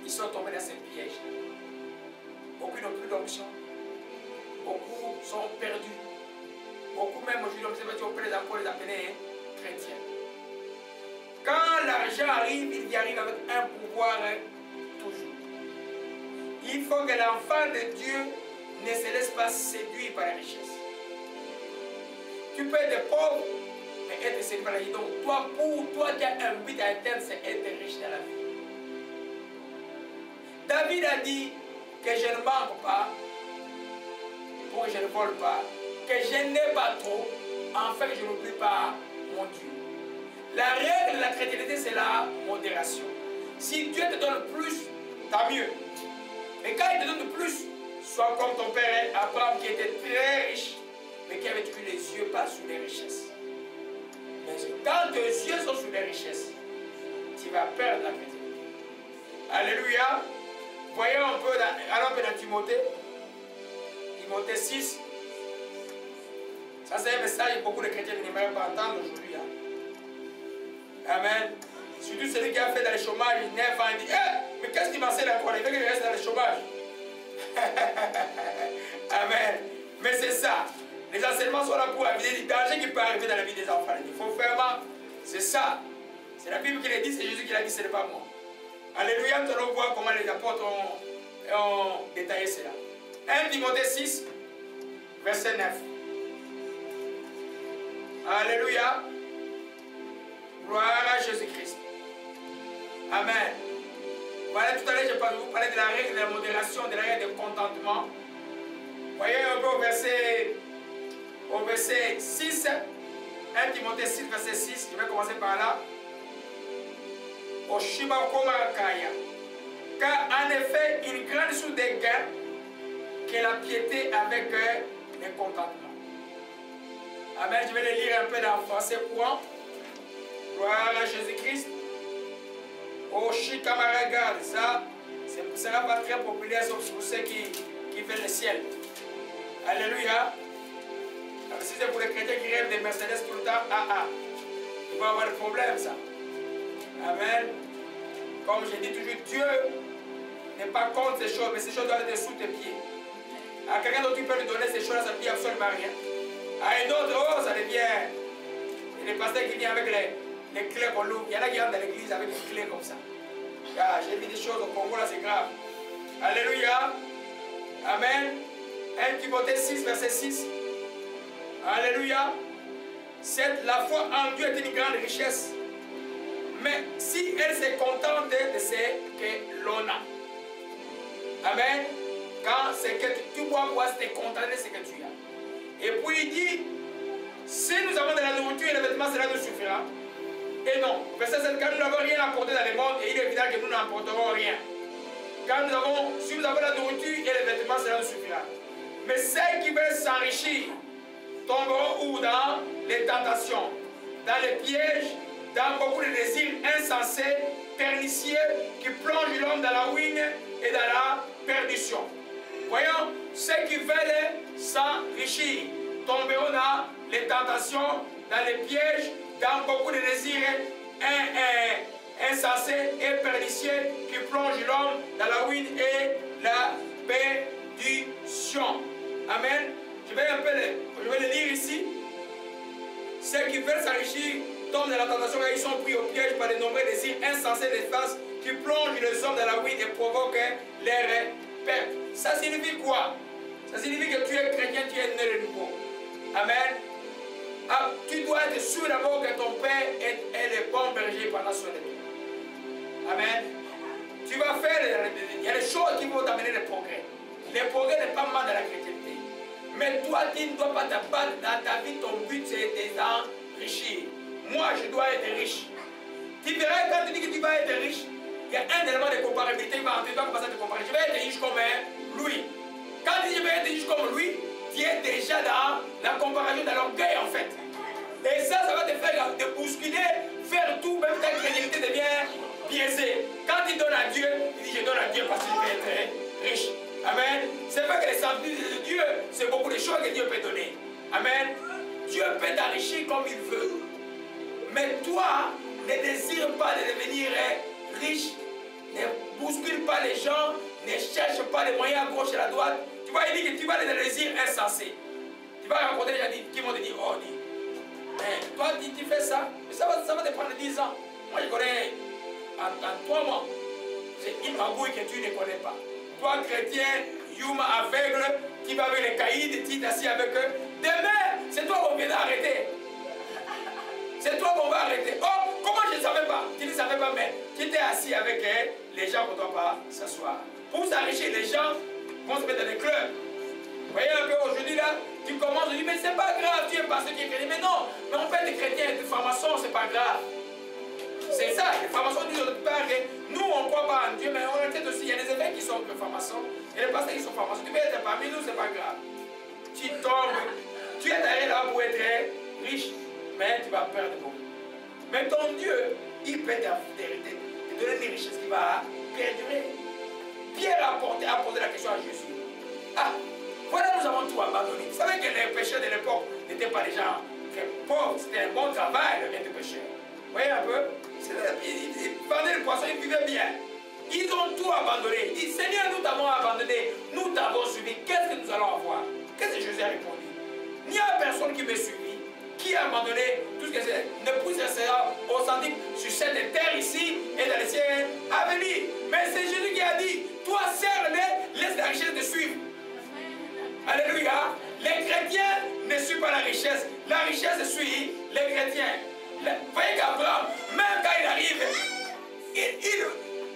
ils sont tombés dans ces pièges. Beaucoup n'ont plus d'onction. Beaucoup sont perdus. Beaucoup même aujourd'hui, on peut encore les appeler chrétiens. Quand l'argent arrive, il y arrive avec un pouvoir toujours. Il faut que l'enfant de Dieu ne se laisse pas séduire par la richesse. Tu peux être pauvre, mais être séduit par la richesse. Donc toi, pour toi, tu as un but à atteindre, c'est être riche dans la vie. David a dit que je ne manque pas, pour que je ne vole pas, que je n'ai pas trop, enfin que je n'oublie pas mon Dieu. La règle de la chrétienté, c'est la modération. Si Dieu te donne plus, tant mieux. Mais quand il te donne plus, sois comme ton père Abraham qui était très riche, mais qui avait eu les yeux pas sur les richesses. Mais quand tes yeux sont sur les richesses, tu vas perdre la chrétienté. Alléluia. Voyons un peu, allons un peu dans Timothée. Timothée 6. Ça, c'est un message que beaucoup de chrétiens n'aimeraient pas entendre aujourd'hui. Hein. Amen. Surtout celui qui a fait dans le chômage, 9 ans, il dit mais qu'est-ce qu'il m'enseigne encore? Il veut qu'il reste dans le chômage. Amen. Mais c'est ça. Les enseignements sont là pour éviter les dangers qui peuvent arriver dans la vie des enfants. Il faut vraiment. C'est ça. C'est la Bible qui l'a dit, c'est Jésus qui l'a dit, ce n'est pas moi. Alléluia, nous allons voir comment les apôtres ont détaillé cela. 1 Timothée 6, verset 9. Alléluia. Gloire à Jésus-Christ. Amen. Voilà, tout à l'heure, je vous parlais de la règle de la modération, de la règle de contentement. Voyez un peu au verset 6. 1 Timothée 6, verset 6. Je vais commencer par là. Car en effet, une grande source de gain qu'est la piété avec le contentement. Amen. Je vais le lire un peu dans le français courant. Gloire à Jésus-Christ. Oh, camarade, ça ne sera pas très populaire sauf pour ceux qui veulent le ciel. Alléluia. Si c'est pour les chrétiens qui rêvent des Mercedes tout le temps, il va avoir des problèmes, ça. Amen. Comme je dis toujours, Dieu n'est pas contre ces choses, mais ces choses doivent être sous tes pieds. À quelqu'un d'autre, tu peux lui donner ces choses, ça ne dit absolument rien. À un autre, ça devient. Il y a des pasteurs qui viennent avec les clés qu'on louvre. Il y en a qui rentrent dans l'église avec des clés comme ça. J'ai vu des choses au Congo, là, c'est grave. Alléluia. Amen. 1 Timothée 6, verset 6. Alléluia. La foi en Dieu est une grande richesse. Mais si elle se contente de ce que l'on a. Amen. Quand c'est que tu dois pouvoir te contenter de ce que tu as. Et puis il dit, si nous avons de la nourriture et des vêtements, cela nous suffira. Et non, verset 7, car nous n'avons rien apporté dans le monde et il est évident que nous n'emporterons rien. Car si nous avons la nourriture et les vêtements, cela nous suffira. Mais ceux qui veulent s'enrichir tomberont où? Dans les tentations, dans les pièges, dans beaucoup de désirs insensés, pernicieux, qui plongent l'homme dans la ruine et dans la perdition. Voyons, ceux qui veulent s'enrichir tomberont dans les tentations, dans les pièges, dans beaucoup de désirs insensés et pernicieux qui plongent l'homme dans la ruine et la perdition. Amen. Je vais le lire ici. Ceux qui veulent s'enrichir tombent dans la tentation car ils sont pris au piège par de nombreux désirs insensés d'espace qui plongent les hommes dans la ruine et provoquent leur perte. Ça signifie quoi? Ça signifie que tu es chrétien, tu es né de nouveau. Amen. Tu dois être sûr d'abord que ton Père est le bon berger pendant soin de toi. Amen. Tu vas faire, il y a des choses qui vont t'amener le progrès. Le progrès n'est pas mal dans la chrétienté. Mais toi, tu ne dois pas t'abattre dans ta vie. Ton but, c'est d'enrichir. Moi, je dois être riche. Tu verras, quand tu dis que tu vas être riche, il y a un élément de comparabilité qui va entrer. Tu vas commencer à te comparer. Je vais être riche comme lui. Quand tu dis je vais être riche comme lui, tu es déjà dans la comparaison, dans l'orgueil en fait. Et ça va te faire te bousculer, faire tout, même ta crédibilité devient biaisée. Quand tu donnes à Dieu, tu dis je donne à Dieu parce que je vais être riche. Amen. C'est vrai que les saintetés de Dieu, c'est beaucoup de choses que Dieu peut donner. Amen. Dieu peut t'enrichir comme il veut. Mais toi, ne désire pas de devenir riche. Ne bouscule pas les gens. Ne cherche pas les moyens à gauche et à droite. Tu vois, il dit que tu vas dans les désirs insensés. Tu vas rencontrer des gens qui vont te dire, oh, toi, tu fais ça. Mais ça va te prendre 10 ans. Moi, je connais en 3 mois. C'est une magouille que tu ne connais pas. Toi, chrétien, Yuma aveugle, qui va avec les caïds, tu es assis avec eux. Demain, c'est toi qu'on vient d'arrêter. C'est toi qu'on va arrêter. Oh, comment je ne savais pas? Tu ne savais pas, mais tu étais assis avec les gens qu'on ne doit pas s'asseoir. Pour s'enrichir, les gens vont se mettre dans les clubs. Vous voyez un peu aujourd'hui là, tu commences, tu dis, mais c'est pas grave, tu es pasteur, tu es chrétien. Mais non, mais on fait des chrétiens, des francs-maçons, c'est pas grave. C'est ça, les francs-maçons disent autre part que nous on ne croit pas en Dieu, mais on a peut-être aussi, il y a des évêques qui sont francs-maçons, et les pasteurs qui sont francs-maçons. Tu peux être parmi nous, c'est pas grave. Tu tombes, tu es arrivé là pour être riche, mais tu vas perdre beaucoup. Mais ton Dieu, il peut te donner des richesses qui vont perdurer. Pierre a posé la question à Jésus. Ah, voilà, nous avons tout abandonné. Vous savez que les pécheurs de l'époque n'étaient pas des gens très pauvres. C'était un bon travail, le bien de pécheur. Vous voyez un peu? Ils vendaient le poisson, ils vivaient bien. Ils ont tout abandonné. Ils disent, Seigneur, nous t'avons abandonné. Nous t'avons suivi. Qu'est-ce que nous allons avoir? Qu'est-ce que Jésus a répondu? Il n'y a personne qui me suivi, qui a abandonné tout ce que c'est. Ne pousse sera authentique sur cette terre ici et dans les cieux à venir. Mais c'est Jésus qui a dit, toi serre-les, laisse la richesse te suivre. Alléluia. Les chrétiens ne suivent pas la richesse. La richesse suit les chrétiens. Vous voyez qu'Abraham, même quand il arrive,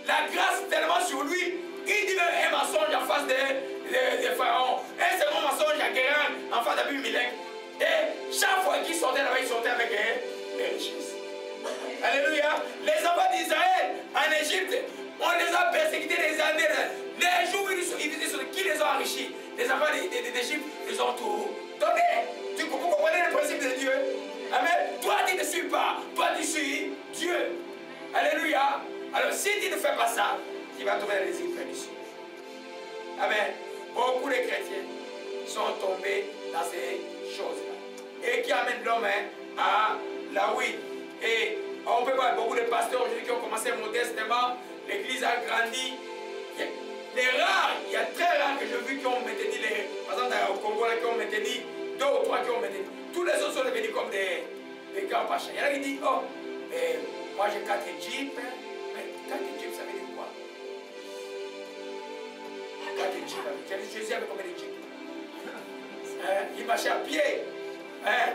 la grâce est tellement sur lui, il dit même un mensonge en face de Pharaon, un second mensonge à Guérin en face d'Abimelech. Et chaque fois qu'il sortait là-bas, il sortait avec les richesses. Alléluia. Les enfants d'Israël en Égypte, on les a persécutés des années. Les jours où ils disaient qui les a enrichis, les enfants d'Égypte, ils ont tout donné. Vous comprenez le principe de Dieu? Amen. Toi, tu ne suis pas. Toi, tu suis Dieu. Alléluia. Alors, si tu ne fais pas ça, tu vas trouver les imprédictions. Amen. Beaucoup de chrétiens sont tombés dans ces choses-là. Et qui amènent l'homme à la ruine. Et on peut voir beaucoup de pasteurs aujourd'hui qui ont commencé modestement. L'église a grandi. Les rares, il y a très rares que j'ai vu qui ont maintenu, par exemple au Congo, là, qui ont maintenu, 2 ou 3 qui ont maintenu. Tous les autres sont devenus comme des grands pachas. Il y en a qui disent, oh, moi j'ai 4 jeeps. Mais 4 jeeps, ça veut dire quoi? 4 jeeps. Jésus avait combien de jeeps? Il marchait à pied.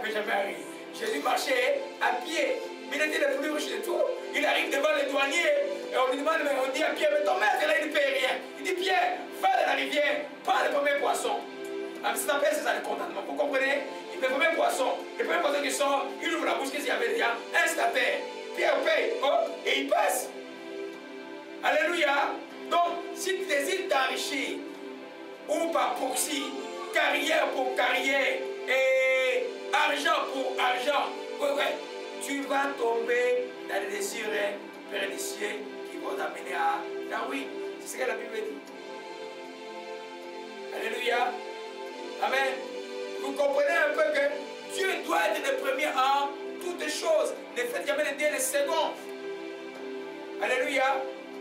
Mais jamais arrivé. Jésus marchait à pied. Mais il était le plus riche de tout. Il arrive devant les douaniers. Et on lui demande, mais on dit à Pierre, mais ton maître là, il ne paye rien. Il dit, Pierre, va dans la rivière, prends le premier poisson. Ça s'appelle ça le contentement. Vous comprenez? Le premier poisson, le premier poisson qui sort, il ouvre la bouche, qu'est-ce qu'il y avait déjà? Un stataire. Pierre paye, oh, et il passe. Alléluia. Donc, si tu décides d'enrichir, ou par proxy, carrière pour carrière, et argent pour argent, tu vas tomber dans les désirs pernicieux qui vont t'amener à la ruine. C'est ce que la Bible dit. Alléluia. Amen. Vous comprenez un peu que Dieu doit être le premier en toutes choses. Ne faites jamais le Dieu le second. Alléluia.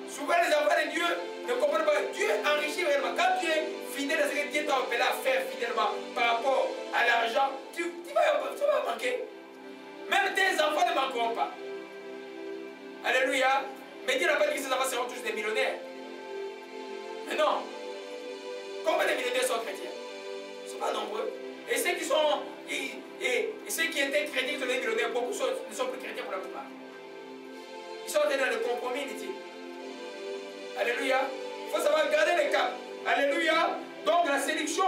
Souvent les enfants de Dieu ne comprennent pas. Dieu enrichit réellement. Quand tu es fidèle à ce que Dieu t'a appelé à faire fidèlement par rapport à l'argent, tu vas manquer. Même tes enfants ne manqueront pas. Alléluia. Mais Dieu n'a pas dit que ces enfants seront tous des millionnaires. Mais non. Combien de millionnaires sont chrétiens? Ils ne sont pas nombreux. Et ceux qui sont, et ceux qui étaient chrétiens, qui sont des millionnaires, beaucoup ne sont plus chrétiens pour la plupart. Ils sont dans le compromis, dit-il. Alléluia. Il faut savoir garder les caps. Alléluia. Donc la séduction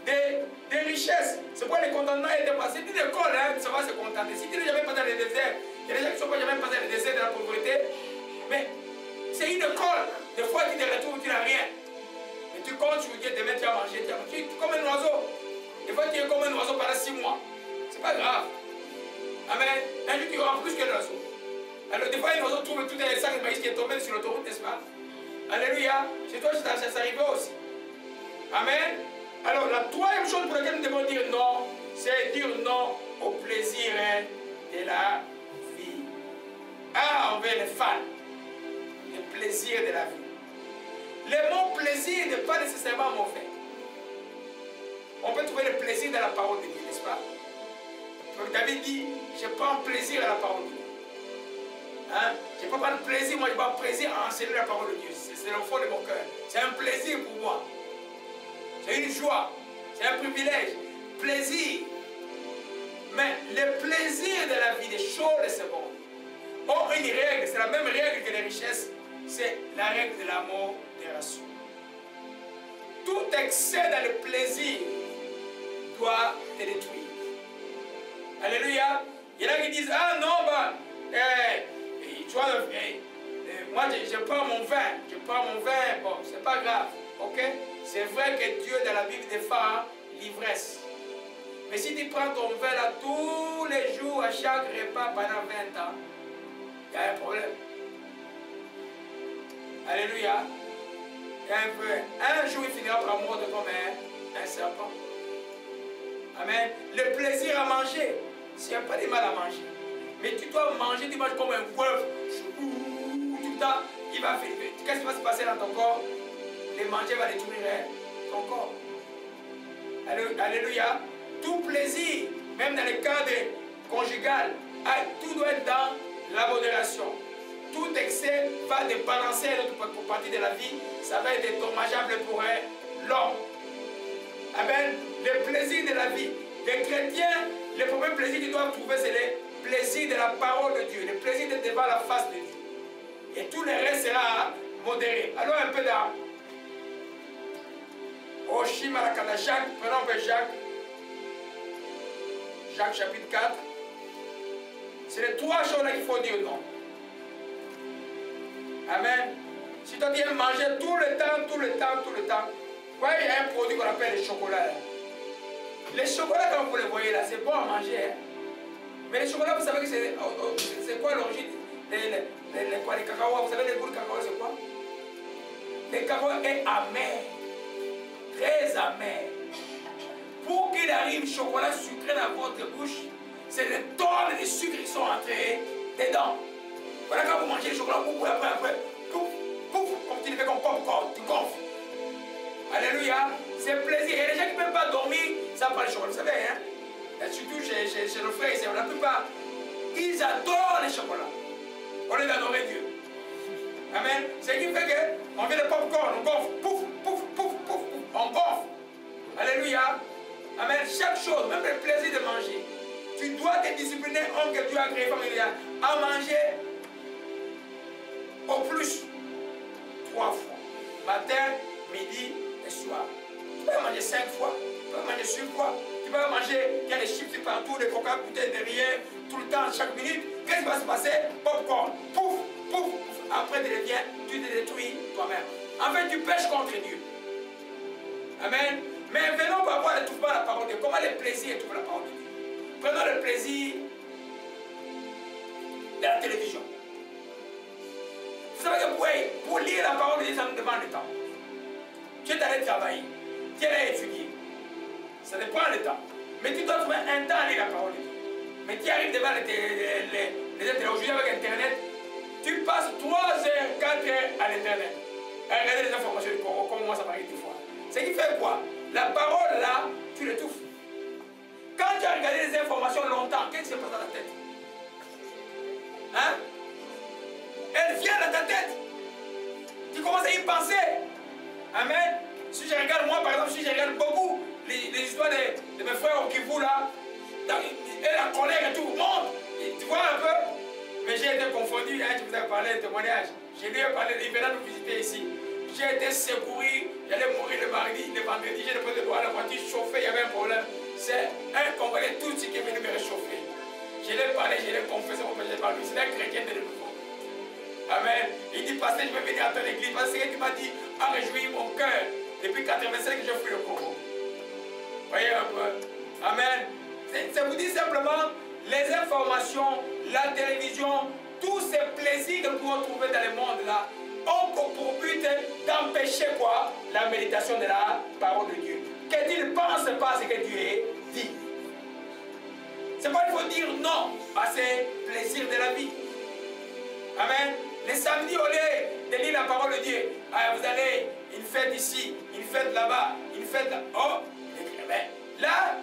des richesses, c'est pourquoi les contentements étaient passés. Si tu l'école, ça va se contenter. Si tu n'es jamais passé dans le désert, il y a des gens qui ne sont pas jamais passés dans le désert de la pauvreté. Mais c'est une école. Des fois, tu te retrouves, tu n'as rien. Et tu comptes sur Dieu, demain tu vas manger, tu es comme un oiseau. Des fois, tu es comme un oiseau pendant 6 mois. C'est pas grave. Amen. Un jour, tu auras plus que l'oiseau. Alors, des fois, un oiseau trouve tout un sac de maïs qui est tombé sur l'autoroute, n'est-ce pas? Alléluia. Chez toi, ça arrive aussi. Amen. Alors, la troisième chose pour laquelle nous devons dire non, c'est dire non au plaisir de la vie. Ah, envers les fans. Le plaisir de la vie. Le mot plaisir n'est pas nécessairement mauvais. On peut trouver le plaisir dans la parole de Dieu, n'est-ce pas? Donc David dit, je prends plaisir à la parole de Dieu. Hein? Je ne peux pas prendre plaisir, moi je prends plaisir à enseigner la parole de Dieu. C'est le fond de mon cœur. C'est un plaisir pour moi. C'est une joie. C'est un privilège. Plaisir. Mais le plaisir de la vie, des choses de ce monde, ont une règle, c'est la même règle que les richesses, c'est la règle de la modération. Tout excès dans le plaisir doit te détruire. Alléluia. Il y en a qui disent, ah non, tu vois, moi je prends mon vin, bon, c'est pas grave, ok? C'est vrai que Dieu dans la Bible défend l'ivresse. Mais si tu prends ton vin là tous les jours, à chaque repas pendant 20 ans, il y a un problème. Alléluia. Un jour, il finira par mordre comme un serpent. Amen. Le plaisir à manger, s'il n'y a pas de mal à manger. Mais tu dois manger, tu manges comme un bœuf. Tout le temps, il va faire. Qu'est-ce qui va se passer dans ton corps? Les manger va détruire ton corps. Alléluia. Tout plaisir, même dans le cadre conjugal, tout doit être dans la modération. Tout excès va débalancer notre partie de la vie. Ça va être dommageable pour l'homme. Amen. Le plaisir de la vie. Les chrétiens, le premier plaisir qu'ils doivent trouver, c'est le plaisir de la parole de Dieu. Le plaisir d'être devant la face de Dieu. Et tout le reste sera modéré. Alors un peu dans Oshimarakana Jacques, prenons un peu Jacques. Jacques chapitre 4. C'est les trois choses là qu'il faut dire non. Amen. Si toi tu aimes manger tout le temps, voyez, il y a un produit qu'on appelle le chocolat. Là. Les chocolats, quand vous les voyez là, c'est bon à manger. Hein. Mais les chocolats, vous savez que c'est quoi l'origine? Les cacao, vous savez les goûts de cacao, c'est quoi? Le cacao est amer. Très amer. Pour qu'il arrive chocolat sucré dans votre bouche, c'est les tonnes de sucre qui sont entrés dedans. Voilà quand vous mangez le chocolat, après, pouf, comme tu le fais comme popcorn, tu gonfles. Alléluia, c'est plaisir. Et les gens qui ne peuvent pas dormir, ça prend le chocolat, vous savez, hein? Et surtout chez nos frères ici, la plupart, ils adorent les chocolats. Au lieu d'adorer Dieu. Amen. Ce qui fait qu'on fait le popcorn, on gonfle, pouf, pouf, pouf, pouf, pouf, on gonfle. Alléluia. Amen. Chaque chose, même le plaisir de manger, tu dois te discipliner, homme que Dieu a créé familial, à manger au plus 3 fois. Matin, midi et soir. Tu peux manger 5 fois, tu peux manger 6 fois, tu peux manger, il y a des chips partout, des coca bouteilles derrière, tout le temps, chaque minute. Qu'est-ce qui va se passer? Popcorn, pouf, pouf, pouf. Après tu deviens, tu te détruis toi-même. En fait, tu pêches contre Dieu. Amen. Mais venons par rapport à l'étouffement de la parole de Dieu. Comment le plaisir étouffe la parole de Dieu? Prenons le plaisir de la télévision. Vous savez que pour lire la parole de Dieu, ça nous demande du temps. Tu es allé travailler, tu es allé étudier. Ça te prend le temps. Mais tu dois trouver un temps à lire la parole de Dieu. Mais tu arrives devant les internet. Aujourd'hui avec Internet, tu passes 3 heures, 4 heures à l'Internet. À regarder les informations du Congo, comme moi ça m'arrive des fois. Ce qui fait quoi? La parole là, tu l'étouffes. Quand tu as regardé les informations longtemps, qu'est-ce qui se passe dans ta tête? Hein? Elle vient dans ta tête. Tu commences à y penser. Amen. Si je regarde, moi par exemple, si je regarde beaucoup les histoires de mes frères au Kivu là, et la colère et tout monte. Tu vois un peu? Mais j'ai été confondu, hein, je vous ai parlé de témoignage. Je lui ai parlé, il venait nous visiter ici. J'ai été secouru, j'allais mourir le mardi, le vendredi, j'ai déposé de voir la voiture chauffée, il y avait un problème. C'est un Congolais tout qui est venu me réchauffer. Je l'ai parlé, je l'ai confessé, je l'ai parlé. C'est un chrétien de nouveau. Amen. Il dit, pasteur, je vais venir à ton église parce que tu m'as dit, a réjoui mon cœur. Depuis 85, j'ai fui le Congo. Voyez un peu. Amen. Ça vous dit simplement, les informations, la télévision, tous ces plaisirs que nous pouvons trouver dans le monde là, ont pour but d'empêcher quoi? La méditation de la parole de Dieu. Que tu ne penses pas ce que Dieu dit. C'est pourquoi il faut dire non à ces plaisirs de la vie. Amen. Les samedis, au lieu de lire la parole de Dieu, vous allez, une fête ici, une fête là-bas, une fête là. Oh, là,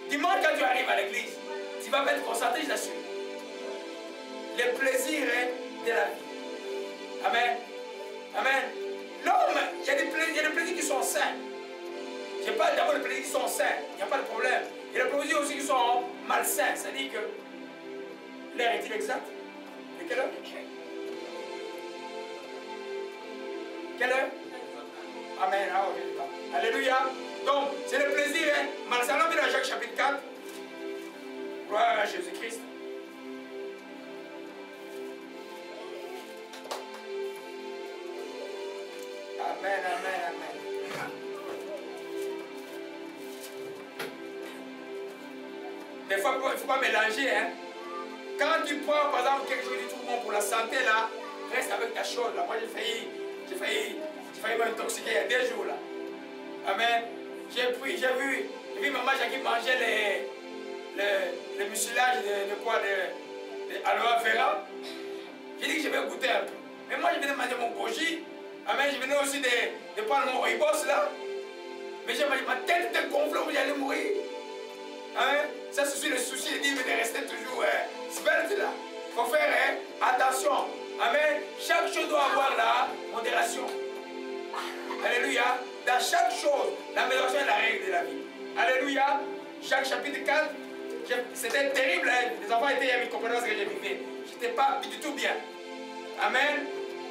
dimanche quand tu arrives à l'église, tu vas pas être concentré, je l'assure. Le plaisir de la vie. Amen. Amen. L'homme, il y a des plaisirs qui sont sains. Je parle d'abord des plaisirs qui sont sains, il n'y a pas de problème. Il y a des plaisirs aussi qui sont malsains, c'est-à-dire que l'heure est-il exact? De quelle heure? Quelle heure? Amen. Ah, okay. Alléluia. Donc, c'est le plaisir malsain. On dans Jacques chapitre 4. Gloire à Jésus-Christ. Amen, amen, amen. Des fois, il ne faut pas mélanger. Hein. Quand tu prends, par exemple, quelque chose de tout bon pour la santé, là, reste avec ta chose. Là. Moi, j'ai failli m'a intoxiqué il y a 2 jours là. Amen. J'ai vu maman qui mangeait le mucilage de quoi, de aloe vera. J'ai dit que je vais goûter un peu. Mais moi je venais manger mon goji. Amen. Je venais aussi de prendre mon ribos là. Mais ma tête était gonflée, j'allais mourir. Amen. Ça c'est le souci de dire de rester toujours svelte là. Il faut faire attention. Amen. Chaque chose doit avoir la modération. Alléluia. Dans chaque chose, la modération est la règle de la vie. Alléluia. Jacques chapitre 4. C'était terrible. Hein? Les enfants étaient à comprendre ce que j'ai vécu. Je n'étais pas du tout bien. Amen.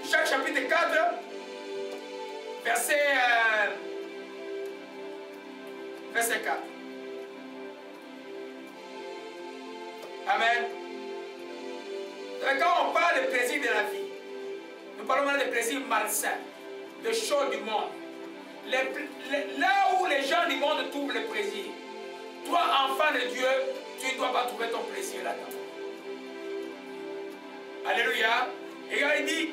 Jacques chapitre 4. Verset 4. Amen. Quand on parle de plaisir de la vie, nous parlons maintenant de plaisir malsain, de choses du monde. Là où les gens du monde trouvent le plaisir, toi, enfant de Dieu, tu ne dois pas trouver ton plaisir là-dedans. Alléluia. Et là, il dit,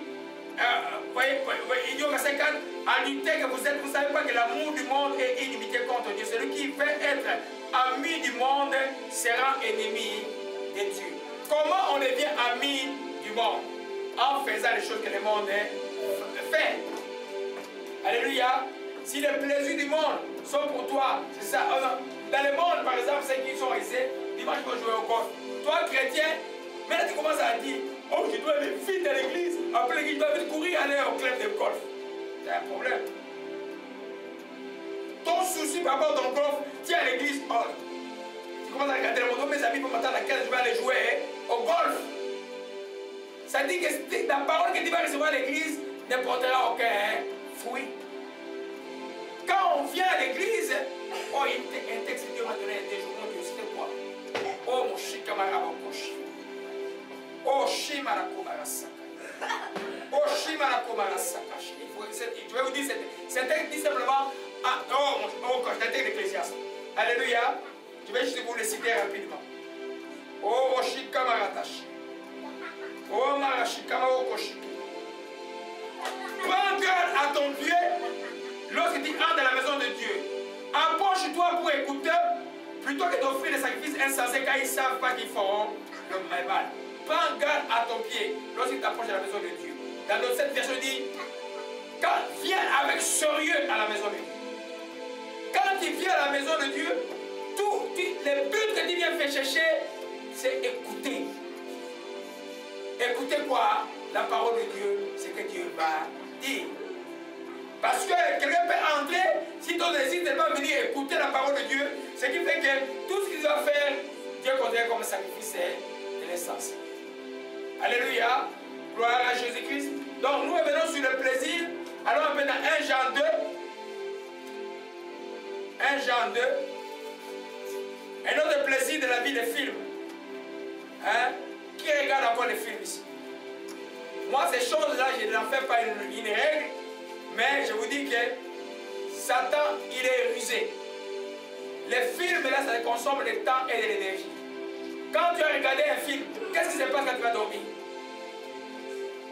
il dit au verset 4, à lutter que vous êtes, vous ne savez pas que l'amour du monde est inimitié contre Dieu. Celui qui veut être ami du monde sera ennemi de Dieu. Comment on devient ami du monde? En faisant les choses que le monde fait. Alléluia. Si les plaisirs du monde sont pour toi, c'est ça. Dans le monde, par exemple, ceux qui sont ici, dimanche, ils vont jouer au golf. Toi, chrétien, maintenant tu commences à dire, oh, je dois aller vite à l'église. Après l'église, je dois vite courir aller au club de golf. C'est un problème. Ton souci par rapport à ton golf, tiens à l'église, oh. Tu commences à regarder le monde, mes amis, pour m'attendre à 15, je vais aller jouer au golf. Ça dit que la parole que tu vas recevoir à l'église ne portera aucun fruit. Quand on vient à l'église, oh, un texte que Dieu m'a donné des jours, c'était quoi? Oh, mon chikamara, mon coach. Oh, shimara saka. Oh, shimara saka. Je vais vous dire, c'est un texte dit simplement, oh, coach, c'est un texte d'Ecclésiaste. Alléluia. Je vais juste vous le citer rapidement. Oh, shikamara tashi. Oh, marashikama, oh, koshi. Prends garde à ton pied. Lorsque tu entres dans la maison de Dieu, approche-toi pour écouter plutôt que d'offrir des sacrifices insensés car ils ne savent pas qu'ils feront le mal. Prends garde à ton pied lorsque tu t'approches de la maison de Dieu. Dans notre cette version dit, viens avec sérieux à la maison de Dieu. Quand tu viens à la maison de Dieu, les buts que tu viens faire chercher, c'est écouter. Écoutez quoi? La parole de Dieu, c'est que Dieu va dire. Parce que quelqu'un peut entrer, si ton désir n'est pas venir écouter la parole de Dieu, ce qui fait que tout ce qu'il doit faire, Dieu considère comme un sacrifice de l'essence. Alléluia. Gloire à Jésus-Christ. Donc nous revenons sur le plaisir. Allons un peu dans 1 Jean 2. 1 Jean 2. Un autre plaisir de la vie, les films. Hein? Qui regarde encore les films ici? Moi, ces choses-là, je n'en fais pas une règle. Mais je vous dis que Satan, il est rusé. Les films, là, ça consomme du temps et de l'énergie. Quand tu as regardé un film, qu'est-ce qui se passe quand tu vas dormir?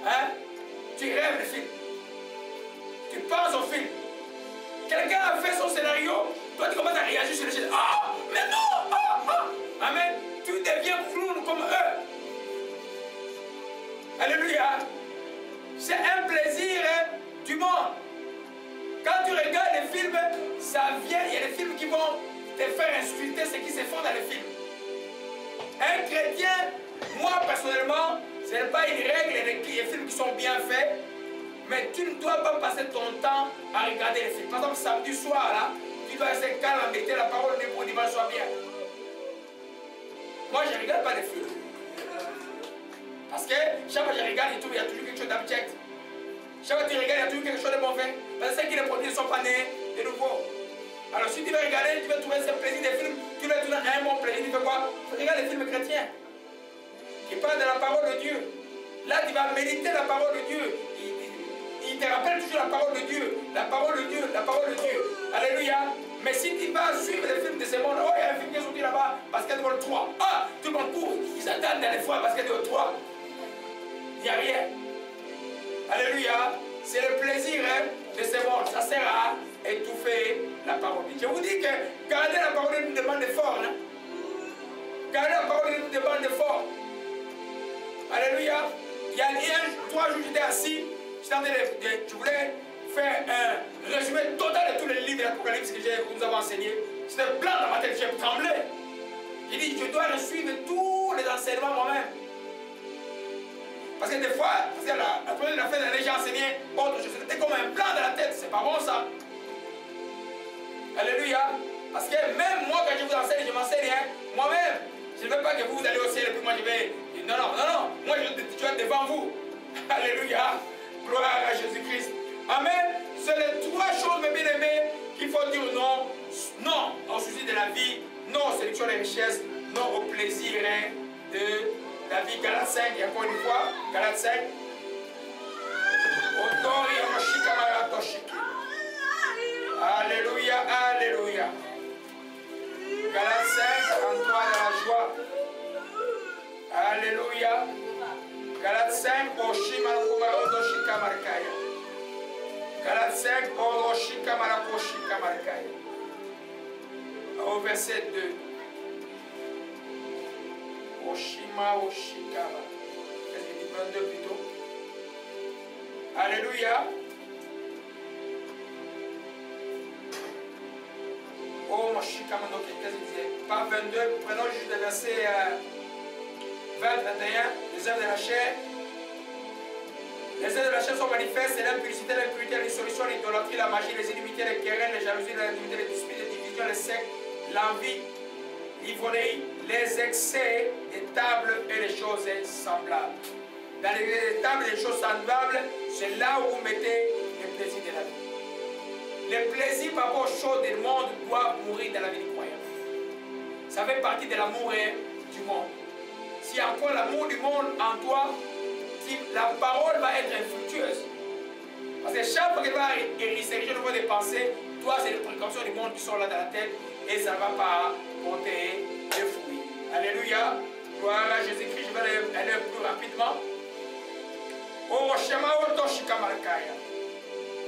Hein? Tu rêves le film. Tu penses au film. Quelqu'un a fait son scénario, toi tu commences à réagir sur les choses. Ah, mais non! Ah, ah. Amen. Tu deviens clown comme eux. Alléluia. C'est un plaisir du monde. Quand tu regardes les films, ça vient, il y a des films qui vont te faire insulter ce qui se font dans les films. Un chrétien, moi personnellement, ce n'est pas une règle, il y a des films qui sont bien faits, mais tu ne dois pas passer ton temps à regarder les films. Par exemple, samedi soir, là, tu dois rester calme, mettre la parole de pour dimanche soir bien. Moi, je ne regarde pas les films. Parce que chaque fois que je regarde, il y a toujours quelque chose d'abject. Chaque fois que tu regardes, il y a toujours quelque chose de mauvais. Parce que ceux qui les produisent ne sont pas nés de nouveau. Alors si tu veux regarder, tu veux trouver ce plaisir des films, tu veux trouver un bon plaisir, tu fais quoi? Tu regardes les films chrétiens qui parlent de la parole de Dieu. Là, tu vas méditer la parole de Dieu. Il te rappelle toujours la parole de Dieu. La parole de Dieu, la parole de Dieu. Alléluia. Mais si tu vas suivre les films de ce monde, oh, il y a un film qui est sorti là-bas, Basketball 3. Ah, tout le monde court. Ils attendent dans les fois Basketball 3. Il n'y a rien. Alléluia. C'est le plaisir de ce monde. étouffer la parole. Je vous dis que garder la parole nous demande d'effort. Hein? Garder la parole nous demande d'effort. Alléluia. Il y a 3 jours, j'étais assis. Je voulais faire un résumé total de tous les livres de l'Apocalypse que nous avons enseignés. C'était blanc dans ma tête, j'ai tremblé. J'ai dit, je dois suivre tous les enseignements moi-même. Parce que des fois, la première de la fin de l'année, j'ai enseigné autre chose. C'était comme un blanc dans la tête. C'est pas bon ça. Alléluia. Parce que même moi, quand je vous enseigne, je m'enseigne moi-même. Je ne veux pas que vous allez au ciel et puis moi je vais. Non, non, non, non. Moi je dois être devant vous. Alléluia. Gloire à Jésus-Christ. Amen. C'est les 3 choses, mes bien-aimés, qu'il faut dire non. Non au souci de la vie. Non aux sélections des richesses. Non au plaisir de la vie. Galates 5, et encore une fois, Galates 5. Alléluia, alléluia. Galates 5, en toi de la joie. Alléluia. Galates 5, Oshima Odoshika Markaya. Galates 5, Odoshika Marakoshika Markaya. Au verset 2. Oshima Oshikama. Qu'est-ce qu'il dit 22 plutôt? Alléluia. Oh, Moshikama, donc qu'est-ce qu'il disait? Pas 22, prenons juste le verset 20, 21, les œuvres de la chair. Les œuvres de la chair sont manifestes, c'est l'impudicité, l'impureté, l'insolution, l'idolâtrie, la magie, les inimitiés, les querelles, les jalousies, l'indignité, les disputes, les divisions, les sectes, l'envie, l'ivrognerie, les excès des tables et les choses semblables. Dans les tables et les choses semblables, c'est là où vous mettez les plaisirs de la vie. Les plaisirs par rapport aux choses du monde doivent mourir dans la vie du croyant. Ça fait partie de l'amour du monde. Si encore l'amour du monde en toi, la parole va être infructueuse. Parce que chaque fois qu'elle va s'ériger au niveau des pensées, toi, c'est les précautions du monde qui sont là dans la tête et ça ne va pas porter des fruits. Alléluia. Gloire à Jésus-Christ. Je vais aller plus rapidement. Oh, Shema Otoshika Markaya.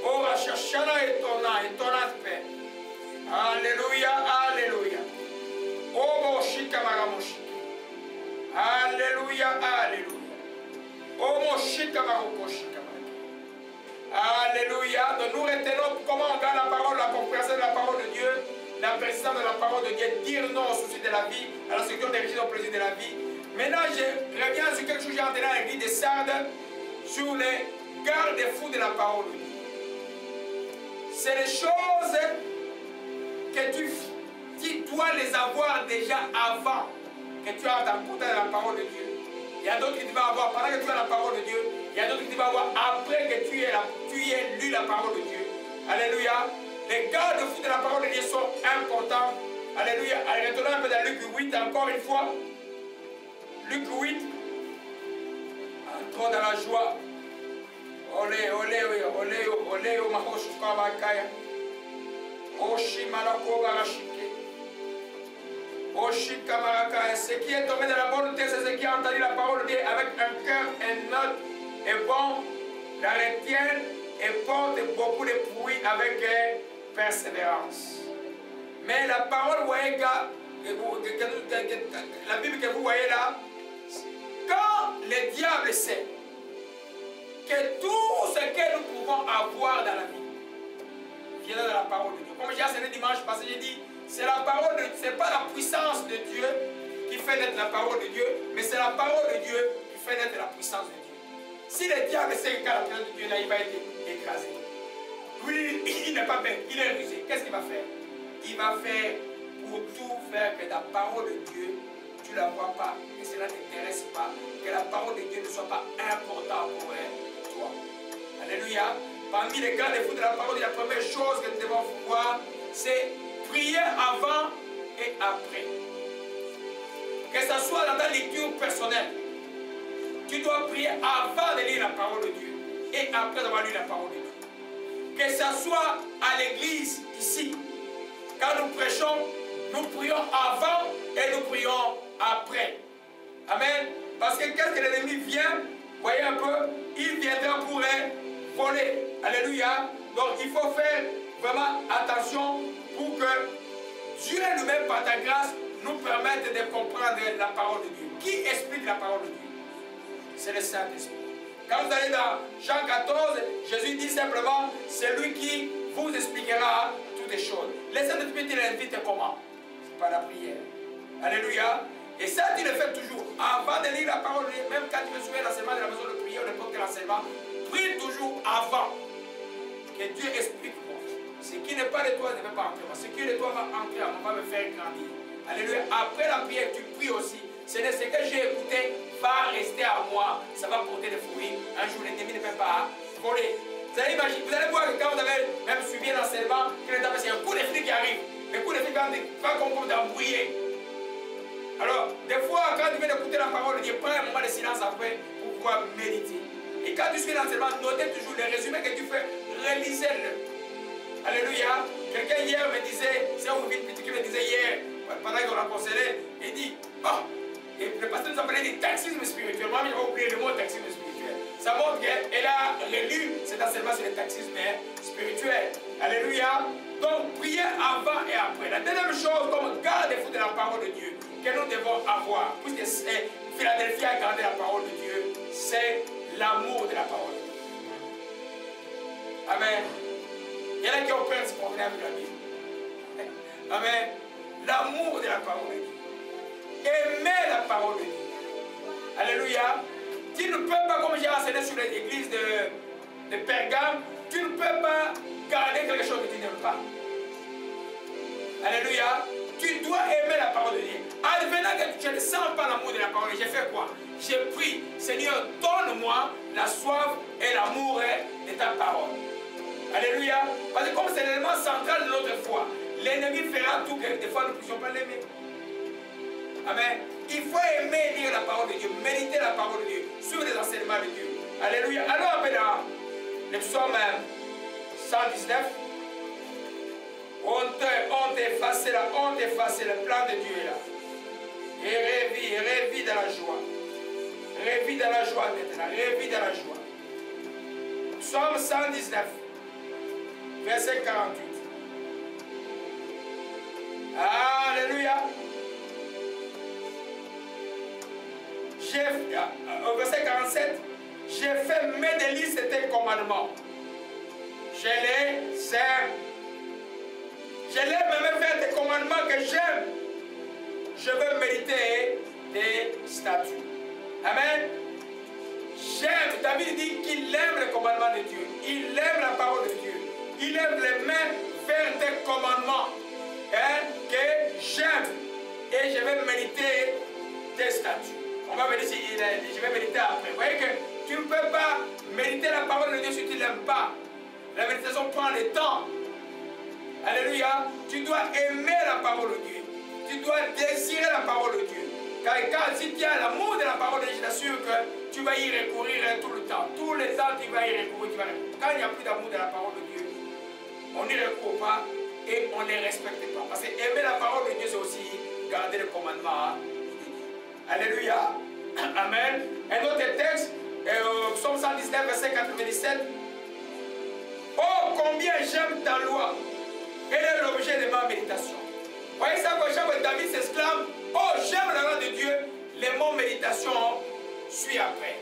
Oh, Shashana étonnante paix. Alléluia, alléluia. Oh, Moshika Maramoshika. Alléluia, alléluia. Oh, Moshika Marokoshika. Alléluia. Donc nous retenons comment on garde la parole, la compréhension de la parole de Dieu, la persistance de la parole de Dieu, dire non au souci de la vie, à la structure d'origine au plaisir de la vie. Maintenant, je reviens sur quelque chose que j'ai entendu dans l'église de Sardes, sur les garde-fous de la parole de Dieu. C'est les choses que tu dois les avoir déjà avant que tu as dans le de la parole de Dieu. Il y a d'autres que tu vas avoir pendant que tu as la parole de Dieu. Il y a d'autres que tu vas avoir après que tu aies lu la parole de Dieu. Alléluia. Les garde-fous de la parole de Dieu sont importants. Alléluia. Allez, retournons un peu dans Luc 8 encore une fois. Luc 8. Entrons dans la joie. Olé, olé, olé, olé, mahoshuka bakaya. Oshimalako barashike. Oshika marakaya. Ce qui est tombé dans la bonne terre, c'est ce qui a entendu la parole de Dieu avec un cœur noble et bon, la retiennent et porte beaucoup de fruits avec persévérance. Mais la parole, vous voyez, la Bible que vous voyez là, quand le diable sait que tout ce que nous pouvons avoir dans la vie vient de la parole de Dieu. Comme j'ai enseigné dimanche passé, j'ai dit, c'est la parole de Dieu, c'est pas la puissance de Dieu qui fait naître la parole de Dieu, mais c'est la parole de Dieu qui fait naître la puissance de Dieu. Si le diable sait que la puissance de Dieu là, il va être écrasé. Lui, il n'est pas bête, il est rusé. Qu'est-ce qu'il va faire? Il va faire pour tout faire que la parole de Dieu, tu ne la vois pas, et cela ne t'intéresse pas, que la parole de Dieu ne soit pas importante pour toi. Alléluia. Parmi les garde-fous de la parole, la première chose que nous devons voir, c'est prier avant et après. Que ce soit dans ta lecture personnelle, tu dois prier avant de lire la parole de Dieu et après avoir lu la parole de Dieu. Que ce soit à l'église ici, quand nous prêchons, nous prions avant et nous prions après. Amen. Parce que qu'est-ce que l'ennemi vient, voyez un peu, il viendra pour voler. Alléluia. Donc il faut faire vraiment attention pour que Dieu lui-même, par ta grâce, nous permette de comprendre la parole de Dieu. Qui explique la parole de Dieu? C'est le Saint-Esprit. Quand vous allez dans Jean 14, Jésus dit simplement, c'est lui qui vous expliquera toutes les choses. Le Saint-Esprit, il invite comment? C'est par la prière. Alléluia. Et ça, tu le fais toujours. Avant de lire la parole de Dieu, même quand tu veux suivre l'enseignement de la maison de prière ou n'importe quel enseignement, prie toujours avant que Dieu explique moi. Ce qui n'est pas de toi ne va pas entrer. Ce qui est de toi va entrer, on va me faire grandir. Alléluia. Après la prière, tu pries aussi. Ce que j'ai écouté va rester à moi. Ça va porter des fruits. Un jour, l'ennemi ne peut pas voler. Vous allez imaginer, vous allez voir que quand vous avez même suivi l'enseignement, c'est un coup de flic qui arrive. Le coup de flic va comme d'embrouiller. Alors, des fois, quand tu viens d'écouter la parole de Dieu, prends un moment de silence après pour pouvoir méditer. Et quand tu suis l'enseignement, notez toujours les résumés que tu fais, relisez-le. Alléluia. Quelqu'un hier me disait, c'est un petit qui me disait hier, pendant qu'on a conseillé, il dit, oh, et le pasteur nous a parlé du taxisme spirituel. Moi, j'avais oublié le mot taxisme spirituel. Ça montre qu'elle a relu cet enseignement sur le taxisme spirituel. Alléluia. Donc, priez avant et après. La deuxième chose, comme garde-fou de la parole de Dieu, que nous devons avoir, puisque Philadelphie a gardé la parole de Dieu, c'est l'amour de la parole de Dieu. Amen. Il y en a qui ont peur de se promener avec la Bible. Amen. L'amour de la parole de Dieu. Aimer la parole de Dieu. Alléluia. Tu ne peux pas, comme j'ai enseigné sur l'église de Pergame, tu ne peux pas garder quelque chose que tu n'aimes pas. Alléluia. Tu dois aimer la parole de Dieu. Advenant que tu ne sens pas l'amour de la parole, j'ai fait quoi? J'ai prié, Seigneur, donne-moi la soif et l'amour de ta parole. Alléluia. Parce que comme c'est l'élément central de notre foi, l'ennemi fera tout que des fois nous ne puissions pas l'aimer. Amen. Il faut aimer lire la parole de Dieu, méditer la parole de Dieu, suivre les enseignements de Dieu. Alléluia. Alors, maintenant, le psaume 119. On efface le plan de Dieu là. Et revis dans la joie. Revis dans la joie maintenant. Revis dans la joie. Psaume 119, verset 48. Alléluia. Au verset 47, j'ai fait mes délices de tes commandements. Je les aime. Je l'aime même faire tes commandements que j'aime. Je veux méditer tes statuts. Amen. J'aime. David dit qu'il aime les commandements de Dieu. Il aime la parole de Dieu. Il aime les mains vers tes commandements. Que j'aime. Et je vais méditer tes statuts. On va me dire si je vais méditer après. Vous voyez que tu ne peux pas méditer la parole de Dieu si tu ne l'aimes pas. La méditation prend le temps. Alléluia. Tu dois aimer la parole de Dieu. Tu dois désirer la parole de Dieu. Car si tu as l'amour de la parole de Dieu, je t'assure que tu vas y recourir tout le temps. Tous les temps, tu vas y recourir. Quand il n'y a plus d'amour de la parole de Dieu, on n'y recourt pas et on ne les respecte pas. Parce que aimer la parole de Dieu, c'est aussi garder le commandement. Alléluia. Amen. Un autre texte, Psaume 119, verset 97. Oh, combien j'aime ta loi. Quel est l'objet de ma méditation? Voyez ça, quand chaque David s'exclame, oh, j'aime la loi de Dieu. Les mots méditation suivent après.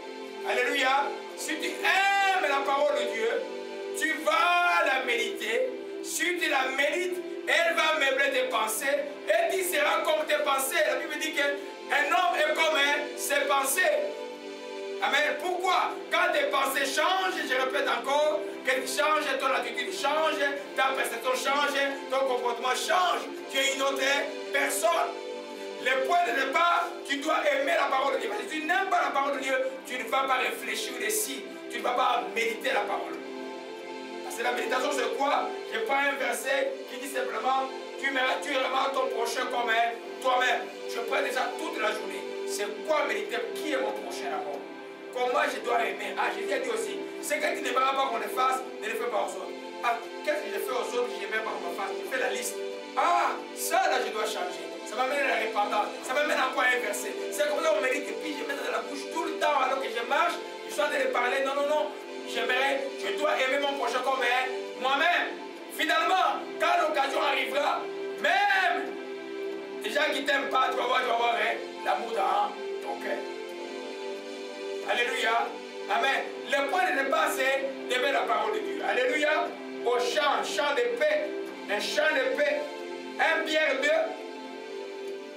Alléluia. Si tu aimes la parole de Dieu, tu vas la méditer. Si tu la médites, elle va meubler tes pensées et tu seras comme tes pensées. La Bible dit qu'un homme est comme ses pensées. Amen. Pourquoi? Quand tes pensées changent, je répète encore, qu'elles changent, ton attitude change, ta perception change, ton comportement change. Tu es une autre personne. Le point de départ, tu dois aimer la parole de Dieu. Si tu n'aimes pas la parole de Dieu, tu ne vas pas réfléchir dessus. Tu ne vas pas méditer la parole. Parce que la méditation, c'est quoi? Je prends un verset qui dit simplement, tu aimeras ton prochain comme toi-même. Je prends déjà toute la journée. C'est quoi méditer? Qui est mon prochain d'abord? Comment je dois aimer? Ah, Jésus a dit aussi, ce que tu n'aimeras pas qu'on le fasse, ne le fais pas aux autres. Ah, qu'est-ce que je fais aux autres que je n'aimerais pas qu'on me fasse? Je fais la liste. Ah, ça là, je dois changer. Ça m'amène à la repentance. Ça m'amène à quoi inverser? C'est comme ça qu'on médite et puis je mets dans la bouche tout le temps alors que je marche. Je suis en train de parler. Non, non, non. je dois aimer mon prochain comme moi-même. Finalement, quand l'occasion arrivera, même les gens qui ne t'aiment pas, tu vas voir l'amour dans ton cœur. Alléluia. Amen. Le point de départ, c'est d'aimer la parole de Dieu. Alléluia. Au chant de paix. Un chant de paix. 1 Pierre 2.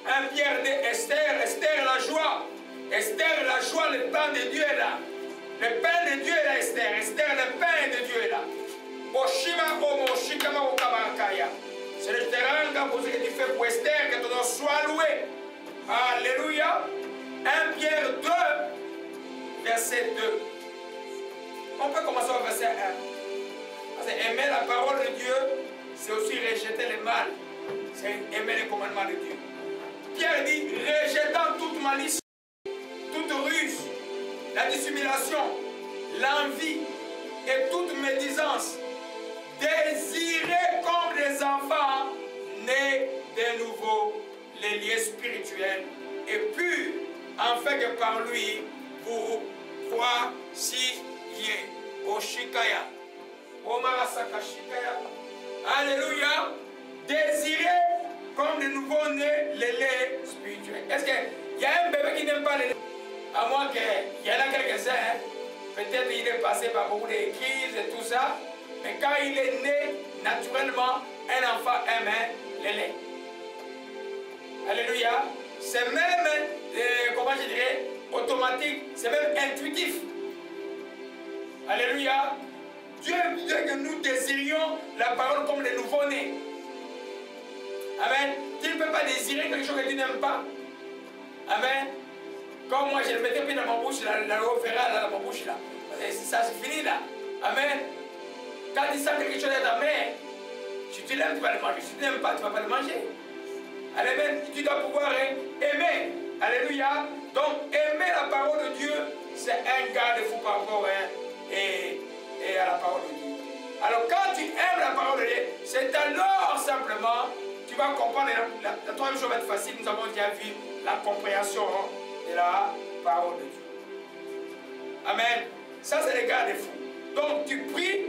1 Pierre 2. Esther, la joie. Esther, la joie, le pain de Dieu est là. Le pain de Dieu est là, Esther. Esther, le pain de Dieu est là. Oshima Omo, Shikama Okabarakaya. C'est le terrain pour ce que tu fais pour Esther, que ton nom soit loué. Alléluia. 1 Pierre 2, verset 2. On peut commencer au verset 1. Parce que aimer la parole de Dieu, c'est aussi rejeter le mal. C'est aimer les commandements de Dieu. Pierre dit, rejetant toute malice, toute ruse, la dissimulation, l'envie et toute médisance, désirez comme des enfants nés de nouveau les liens spirituels et purs, afin que par lui vous croissiez. Oshikaya. Omarasaka Shikaya. Alléluia. Désirez comme de nouveau nés les laits spirituels. Est-ce qu'il y a un bébé qui n'aime pas les laits? À moins qu'il y en a quelques-uns, hein? Peut-être il est passé par beaucoup de crises et tout ça. Mais quand il est né, naturellement, un enfant aime les laits. Alléluia. C'est même, comment je dirais, automatique, c'est même intuitif. Alléluia. Dieu veut que nous désirions la parole comme les nouveau-nés. Amen. Tu ne peux pas désirer quelque chose que tu n'aimes pas. Amen. Comme moi, je le mettais plus dans ma bouche, la loi verra dans ma bouche là. Ça, c'est fini là. Amen. Quand tu sens quelque chose dans ta main, si tu l'aimes, tu vas le manger. Si tu n'aimes pas, tu ne vas pas le manger. Amen. Tu dois pouvoir aimer. Alléluia. Donc, aimer la parole de Dieu, c'est un garde-fou par rapport et à la parole de Dieu. Alors, quand tu aimes la parole de Dieu, c'est alors simplement, tu vas comprendre. La troisième chose va être facile. Nous avons déjà vu la compréhension de la parole de Dieu. Amen. Ça, c'est le garde-fou. Donc, tu pries,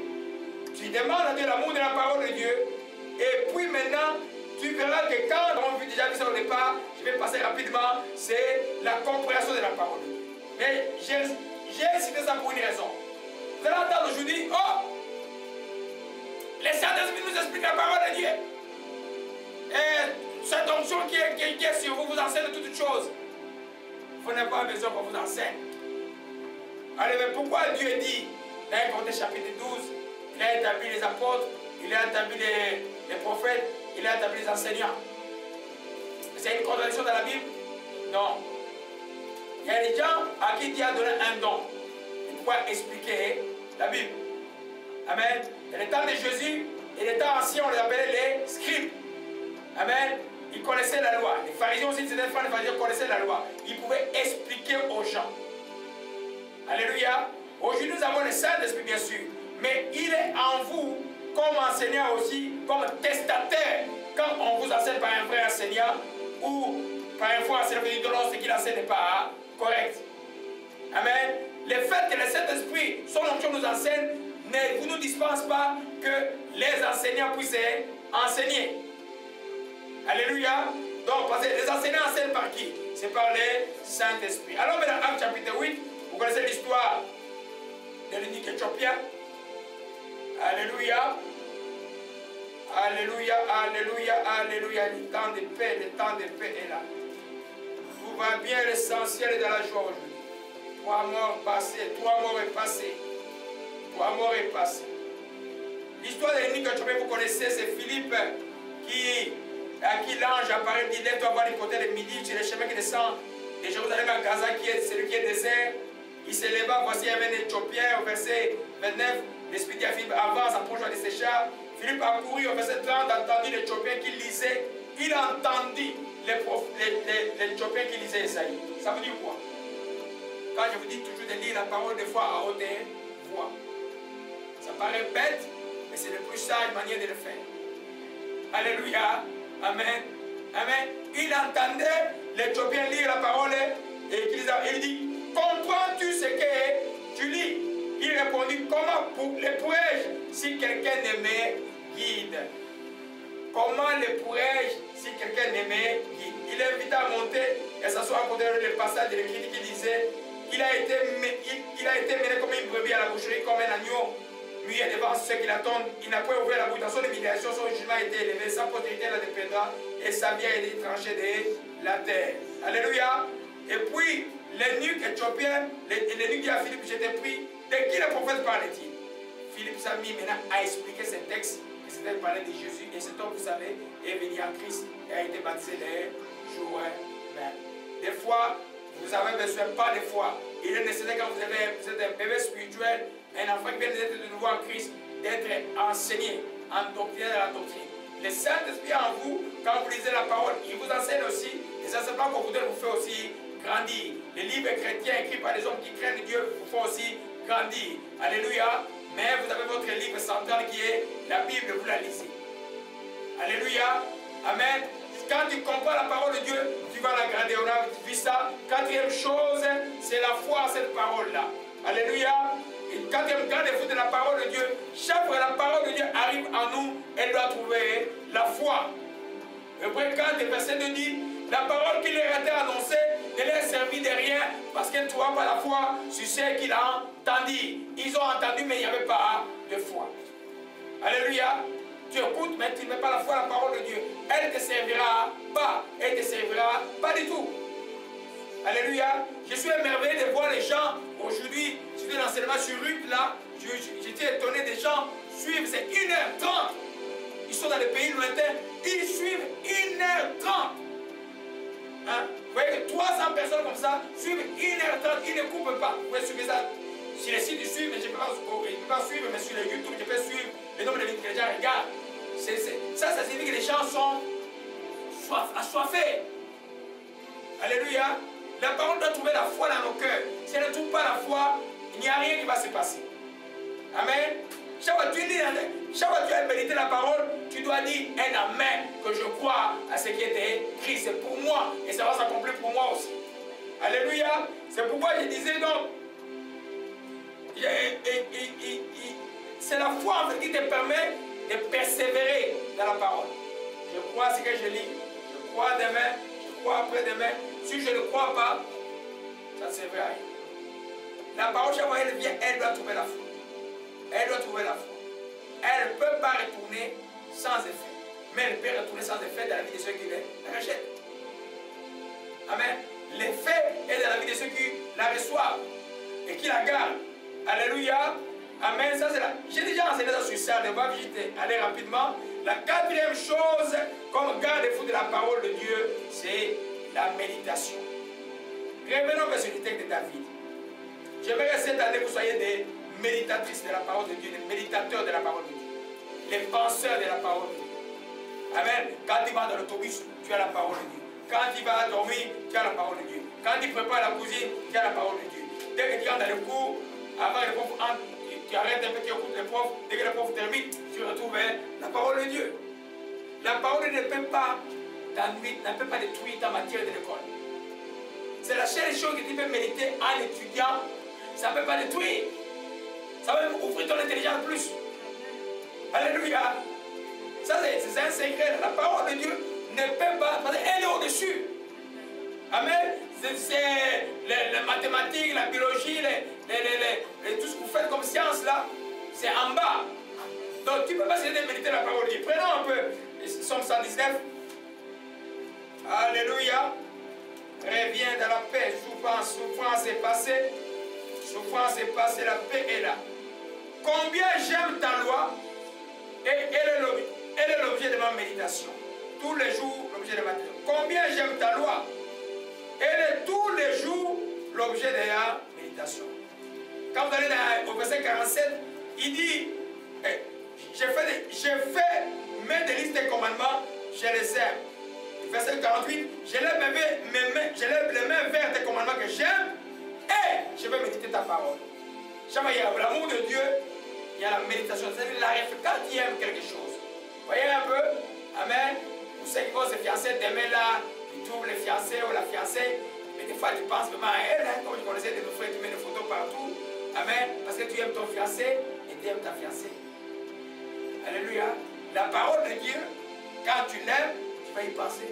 tu demandes à Dieu l'amour de la parole de Dieu. Et puis maintenant, tu verras que quand nous avons déjà vu ça au départ, je vais passer rapidement, c'est la compréhension de la parole de Dieu. Mais j'ai cité ça pour une raison. Vous allez entendre aujourd'hui, oh, les Saint-Esprit nous expliquent la parole de Dieu. Et cette onction qui est sur vous, vous enseigne toutes choses. Vous n'avez pas besoin qu'on vous enseigne. Allez, mais pourquoi Dieu dit, dans 1 Corinthiens chapitre 12, il a établi les apôtres, il a établi les prophètes, il a établi les enseignants? C'est une contradiction dans la Bible? Non. Il y a des gens à qui Dieu a donné un don. Il pourra expliquer la Bible. Amen. Et le temps de Jésus et les temps anciens, on les appelait les scribes. Amen. Ils connaissaient la loi. Les pharisiens aussi, c'était des pharisiens qui connaissaient la loi. Ils pouvaient expliquer aux gens. Alléluia. Aujourd'hui, nous avons le Saint-Esprit, bien sûr. Mais il est en vous comme enseignant aussi, comme testataire. Quand on vous enseigne par un vrai enseignant ou par un faux enseignant, vous dites non, ce qu'il enseigne n'est pas correct. Amen. Le fait que le Saint-Esprit, son onction nous enseigne, ne vous nous dispense pas que les enseignants puissent enseigner. Alléluia. Donc, parce que les enseignants enseignent par qui? C'est par le Saint-Esprit. Alors, maintenant, Actes chapitre 8, vous connaissez l'histoire de l'unique Éthiopien. Alléluia. Alléluia, alléluia, alléluia. Le temps de paix est là. Tout va bien, l'essentiel est dans la joie aujourd'hui. 3 morts passés, 3 morts est passé. 3 morts est passé. L'histoire de l'unique Éthiopien, vous connaissez, c'est Philippe à qui l'ange apparaît, dit lève-toi voir du côté de midi, sur le chemin qui descend de Jérusalem à Gaza, qui est celui qui est désert. Il se leva, voici il y avait un Éthiopien, au verset 29, l'Esprit dit à Philippe, avance, approche de ses chars. Philippe a couru, au verset 30, entendu l'Éthiopien qui lisait, il entendit l'Éthiopien qui lisait Isaïe. Ça veut dire quoi? Quand je vous dis toujours de lire la parole des fois à haute voix. Ça paraît bête, mais c'est la plus sage manière de le faire. Alléluia. Amen. Amen. Il entendait l'Éthiopien lire la parole et il dit, comprends-tu ce que tu lis? Il répondit, comment les pourrais-je si quelqu'un ne me guide? Comment les pourrais-je si quelqu'un ne me guide? Il l'invita à monter et s'asseoir à côté de le passage de l'Écriture qui disait, il a été mené comme une brebis à la boucherie, comme un agneau muet devant ceux qui l'attendent. Il n'a pas ouvert la bouche. Dans son humiliation, son jugement a été élevé, sa postérité la dépendra et sa vie a été tranchée de la terre. Alléluia. Et puis, l'eunuque éthiopien, l'eunuque dit à Philippe, je t'ai pris. De qui le prophète parlait-il? Philippe s'est mis maintenant à expliquer ce texte, que c'était parler de Jésus. Et cet homme, vous savez, est venu en Christ et a été baptisé les jours même. Des fois, vous avez besoin, pas des fois. Il est nécessaire quand vous êtes un bébé spirituel, un enfant qui vient d'être de nouveau en Christ, d'être enseigné, endoctriné dans la doctrine. Le Saint-Esprit en vous, quand vous lisez la parole, il vous enseigne aussi. Les enseignements qu'on voudrait vous faire aussi grandir. Les livres chrétiens écrits par des hommes qui craignent Dieu vous font aussi grandir. Alléluia. Mais vous avez votre livre central qui est la Bible, vous la lisez. Alléluia. Amen. Quand tu comprends la parole de Dieu, tu vas la grandir. On a vu ça. Quatrième chose, c'est la foi à cette parole-là. Alléluia. Et quatrième gardez-vous de la parole de Dieu. Chaque fois que la parole de Dieu arrive en nous, elle doit trouver la foi. Hébreux 4, verset 2 dit, la parole qui leur a été annoncée ne leur servit de rien parce qu'elle ne trouva pas la foi sur ceux qui l'ont entendu. Ils ont entendu, mais il n'y avait pas de foi. Alléluia. Tu écoutes, mais tu ne mets pas la foi à la parole de Dieu. Elle ne te servira pas. Elle ne te servira pas du tout. Alléluia. Je suis émerveillé de voir les gens aujourd'hui. J'ai fait l'enseignement sur Ruth là. J'étais étonné des gens suivent, c'est 1h30. Ils sont dans les pays lointains. Ils suivent 1h30. Hein? Vous voyez que 300 personnes comme ça suivent 1h30. Ils ne coupent pas. Vous pouvez suivre ça. Sur les sites, ils suivent, mais je ne peux pas suivre. Mais sur les YouTube, je peux suivre le nombre de vidéos que les gens regardent. Ça signifie que les gens sont assoiffés. Alléluia. La parole doit trouver la foi dans nos cœurs. Si elle ne trouve pas la foi, il n'y a rien qui va se passer. Amen. Chaque fois que tu as médité la parole, tu dois dire un amen, que je crois à ce qui est écrit. C'est pour moi et ça va s'accomplir pour moi aussi. Alléluia. C'est pourquoi je disais donc, c'est la foi en fait qui te permet de persévérer dans la parole. Je crois à ce que je lis, je crois demain, je crois après-demain. Si je ne crois pas, ça ne servira à rien. La parole, chaque fois elle vient, elle doit trouver la foi. Elle doit trouver la foi. Elle ne peut pas retourner sans effet. Mais elle peut retourner sans effet dans la vie de ceux qui la rejettent. Amen. L'effet est dans la vie de ceux qui la reçoivent et qui la gardent. Alléluia. Amen. Ça c'est là. J'ai déjà enseigné ça sur ça. Je vais visiter. Allez rapidement. La quatrième chose, comme garde-fou de la parole de Dieu, c'est la méditation. Revenons vers le texte de David. J'aimerais cette année que vous soyez des méditatrices de la parole de Dieu, des méditateurs de la parole de Dieu, les penseurs de la parole de Dieu. Amen. Quand tu vas dans l'autobus, tu as la parole de Dieu. Quand tu vas dormir, tu as la parole de Dieu. Quand tu prépares la cuisine, tu as la parole de Dieu. Dès que tu entres dans le cours, avant que le prof entre, tu arrêtes un peu, tu écoutes le prof. Dès que le prof termine, tu retrouves la parole de Dieu. La parole ne peut pas t'ennuyer, ne peut pas détruire ta matière de l'école. C'est la seule chose que tu peux méditer en étudiant. Ça ne peut pas détruire. Ça va même ouvrir ton intelligence plus. Alléluia. Ça, c'est un secret. La parole de Dieu ne peut pas. Parce qu'elle est au-dessus. Amen. C'est les mathématiques, la biologie, tout ce que vous faites comme science là, c'est en bas. Donc tu ne peux pas essayer de méditer la parole de Dieu. Prenons un peu Somme 119. Alléluia. Reviens dans la paix. Souffrance est passée. Souffrance est passée, la paix est là. Combien j'aime ta loi, et elle est l'objet de ma méditation. Tous les jours, l'objet de ma méditation. Combien j'aime ta loi, elle est tous les jours l'objet de la méditation. Quand vous allez au verset 47, il dit, j'ai fait mes délices des commandements, je les aime. Verset 48, je lève les mains vers tes commandements que j'aime et je vais méditer ta parole. Chaque fois, il y a l'amour de Dieu, il y a la méditation. C'est-à-dire quand tu aimes quelque chose. Voyez un peu? Amen. Vous savez qui vont se fiancer demain là, ils trouvent le fiancé ou la fiancée. Mais des fois, tu penses vraiment à elle, hein, comme je connaissais de nos frères qui mettent des photos partout. Amen. Amen. Parce que tu aimes ton fiancé et tu aimes ta fiancée. Alléluia. La parole de Dieu, quand tu l'aimes, tu vas y penser.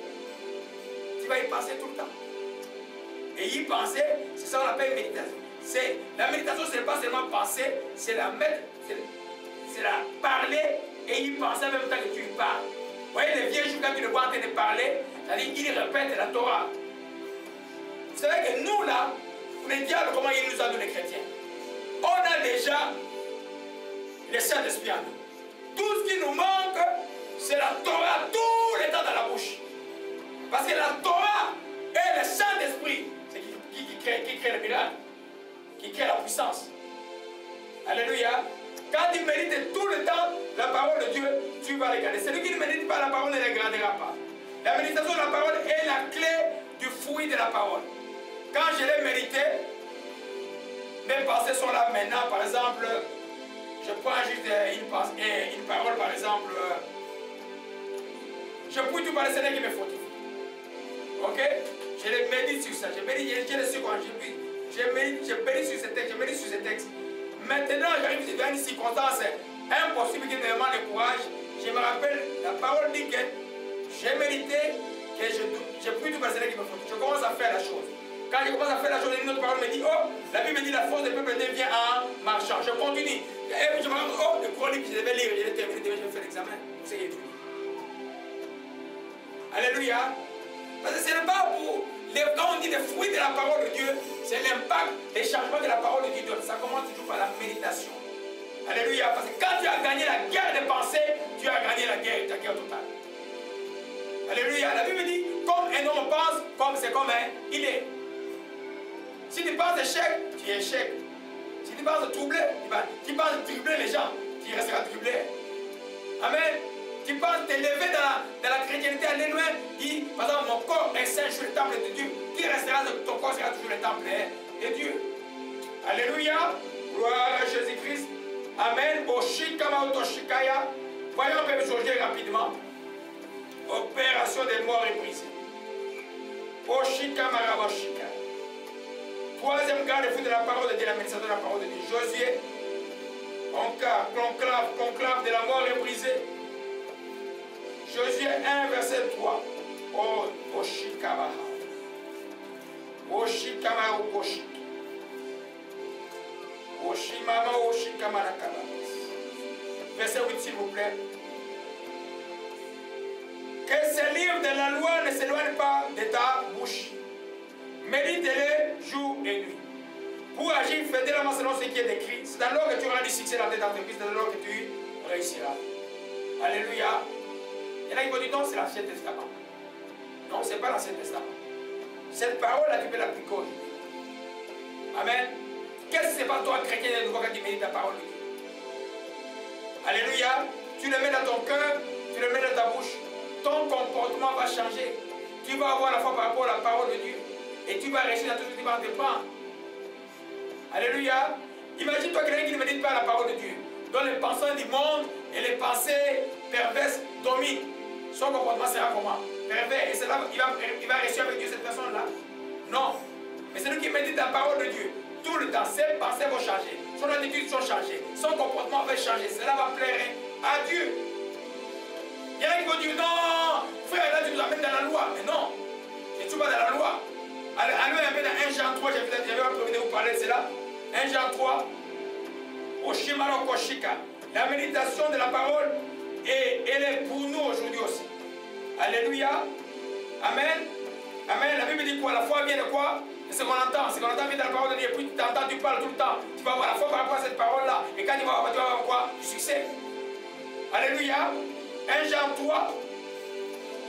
Tu vas y penser tout le temps. Et y penser, c'est ça qu'on appelle méditation. La méditation, ce n'est pas seulement penser, c'est la mettre, c'est la parler et y penser en même temps que tu y parles. Vous voyez, les vieux jours, quand tu le vois en train de parler, c'est-à-dire qu'il répète la Torah. Vous savez que nous, là, le diable, comment il nous a donné les chrétiens? On a déjà le Saint-Esprit en nous. Tout ce qui nous manque, c'est la Torah tout le temps dans la bouche. Parce que la Torah et le Saint-Esprit, c'est qui crée le miracle, qui crée la puissance. Alléluia. Quand tu médites tout le temps la parole de Dieu, tu vas regarder. Celui qui ne médite pas la parole ne regardera pas. La méditation de la parole est la clé du fruit de la parole. Quand je l'ai médité, mes pensées sont là maintenant. Par exemple, je prends juste une parole, par exemple. Je prie tout par le Seigneur qui me fortifie. Ok? Je les médite sur ça. Je médite sur quoi? Je médite sur ce texte. Maintenant, j'arrive dans une circonstance impossible qui me demande le courage. Je me rappelle, la parole dit que j'ai médité, que je prie tout par le Seigneur qui me fortifie. Je commence à faire la chose. Quand je commence à faire la chose, une autre parole me dit, oh, la Bible dit la force des peuples devient en marchant. Je continue. Et je me rends compte, oh, le chronique, je devais lire, je l'ai terminé, je vais faire l'examen. Vous savez, alléluia. Parce que ce n'est pas pour, quand on dit les fruits de la parole de Dieu, c'est l'impact, les changements que la parole de Dieu donne. Ça commence toujours par la méditation. Alléluia. Parce que quand tu as gagné la guerre des pensées, tu as gagné la guerre totale. Alléluia. La Bible dit, comme un homme pense, c'est comme il est. Si tu penses échec, tu es échec. Si tu penses troubler, tu penses tribler les gens, tu resteras triblé. Amen. Tu penses t'élever dans la chrétienté, aller loin, dis, par exemple, mon corps est saint, je suis le temple de Dieu. Qui restera, ton corps sera toujours le temple de Dieu. Alléluia. Gloire à Jésus-Christ. Amen. Oshikaya. Voyons un peu changer rapidement. Opération des morts et brisés. Oshikamarabashika. Troisième garde-fou de la parole de Dieu, la méditation de la parole de Dieu. Josué. Conclave de la mort est brisé. Josué 1, verset 3. Oh, Oshikamaha. Oshikamaha Oshik. Oshimama Oshikamanakaba. Verset 8, s'il vous plaît. Que ce livre de la loi ne s'éloigne pas de ta bouche. Médite-les jour et nuit. Pour agir fidèlement selon ce qui est écrit, c'est alors que tu auras du succès dans tes entreprises, c'est alors que tu réussiras. Alléluia. Il y en a qui vont dire non, c'est l'Ancien Testament. Non, ce n'est pas l'Ancien Testament. Cette parole-là, tu peux l'appliquer aujourd'hui. Amen. Qu'est-ce que c'est pas toi, chrétien, de nouveau quand tu médites la parole de Dieu? Alléluia. Tu le mets dans ton cœur, tu le mets dans ta bouche. Ton comportement va changer. Tu vas avoir la foi par rapport à la parole de Dieu. Et tu vas réussir dans tout ce que tu vas entreprendre. Alléluia. Imagine-toi quelqu'un qui ne médite pas la parole de Dieu, dont les pensées du monde et les pensées perverses dominent. Son comportement sera comment? Pervers. Et cela, il va réussir avec Dieu, cette personne-là? Non. Mais celui qui médite la parole de Dieu, tout le temps, ses pensées vont changer. Son attitude va changer. Son comportement va changer. Cela va plaire à Dieu. Il y en a qui vont dire non, frère, là tu nous amènes dans la loi. Mais non, je ne suis pas dans la loi. Allez un peu dans 1 Jean 3, j'avais pas prévu de vous parler de cela. 1 Jean 3, Oshimaro Koshika. La méditation de la parole, et elle est pour nous aujourd'hui aussi. Alléluia. Amen. Amen. La Bible dit quoi? La foi vient de quoi? De ce qu'on entend. Ce qu'on entend vient de la parole de Dieu. Et puis tu t'entends, tu parles tout le temps. Tu vas avoir la foi par rapport à cette parole-là. Et quand tu vas avoir quoi? Du succès. Alléluia. 1 Jean 3,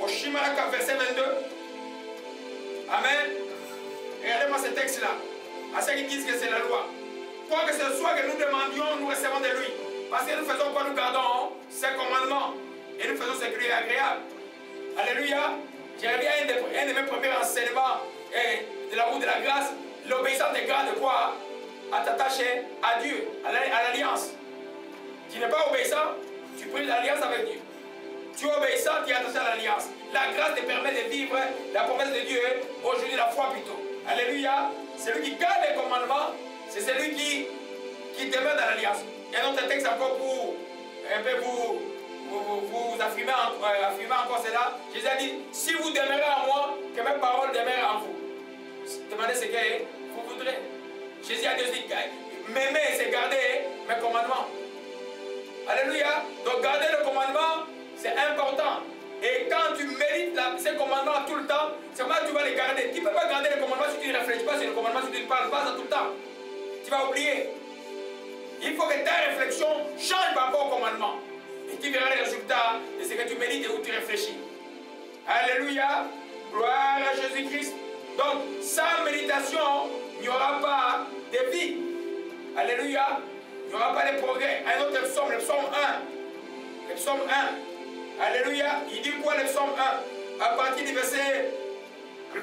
Oshimaraka, verset 22. Amen. Regardez-moi ce texte-là. À ceux qui disent que c'est la loi. Quoi que ce soit que nous demandions, nous recevons de lui. Parce que nous faisons quoi? Nous gardons ses commandements. Et nous faisons ce qui est agréable. Alléluia. J'ai reviens à un de mes premiers enseignements de la route de la grâce. L'obéissance te garde quoi? À t'attacher à Dieu, à l'alliance. Tu n'es pas obéissant, tu pries l'alliance avec Dieu. Tu es obéissant, tu es attaché à l'alliance. La grâce te permet de vivre la promesse de Dieu, aujourd'hui la foi plutôt. Alléluia. Celui qui garde les commandements, c'est celui qui qui demeure dans l'alliance. Il y a un autre texte encore pour un peu vous affirmer encore cela. Jésus a dit, si vous demeurez en moi, que mes paroles demeurent en vous. Demandez ce que vous voudrez. Jésus a dit, m'aimer, c'est garder mes commandements. Alléluia. Donc garder le commandement, c'est important. Et quand tu médites ces commandements tout le temps, c'est comment tu vas les garder. Tu ne peux pas garder les commandements si tu ne réfléchis pas sur les commandements, si tu ne parles pas tout le temps. Tu vas oublier. Il faut que ta réflexion change par rapport au commandement. Et tu verras les résultats de ce que tu médites et où tu réfléchis. Alléluia. Gloire à Jésus-Christ. Donc, sans méditation, il n'y aura pas de vie. Alléluia. Il n'y aura pas de progrès. Un autre psaume, le psaume 1. Le psaume 1. Alléluia. Il dit quoi le psaume 1? À partir du verset 1. Un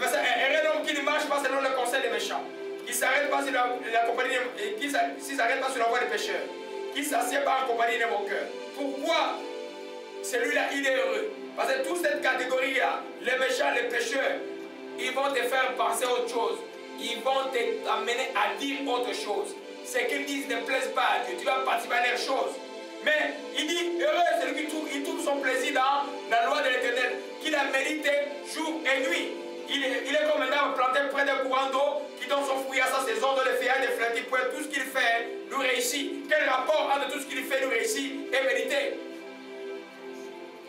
homme qui ne marche pas selon le conseil des méchants. Qui ne s'arrête pas sur la compagnie, qui s'arrête pas sur la voie des pécheurs. Qui ne s'assied pas en compagnie de mon cœur. Pourquoi celui-là, il est heureux? Parce que toute cette catégorie-là, les méchants, les pécheurs, ils vont te faire penser à autre chose. Ils vont t'amener à dire autre chose. Ce qu'ils disent ne plaise pas à Dieu. Tu vas participer à leurs choses. Mais il dit, heureux celui qui trouve son plaisir dans la loi de l'Éternel, qu'il a médité jour et nuit. Il est comme un arbre planté près d'un courant d'eau qui donne son fruit à sa saison, dont les feuillages des fleurs, tout ce qu'il fait nous réussit. Quel rapport entre tout ce qu'il fait nous réussit et méditer?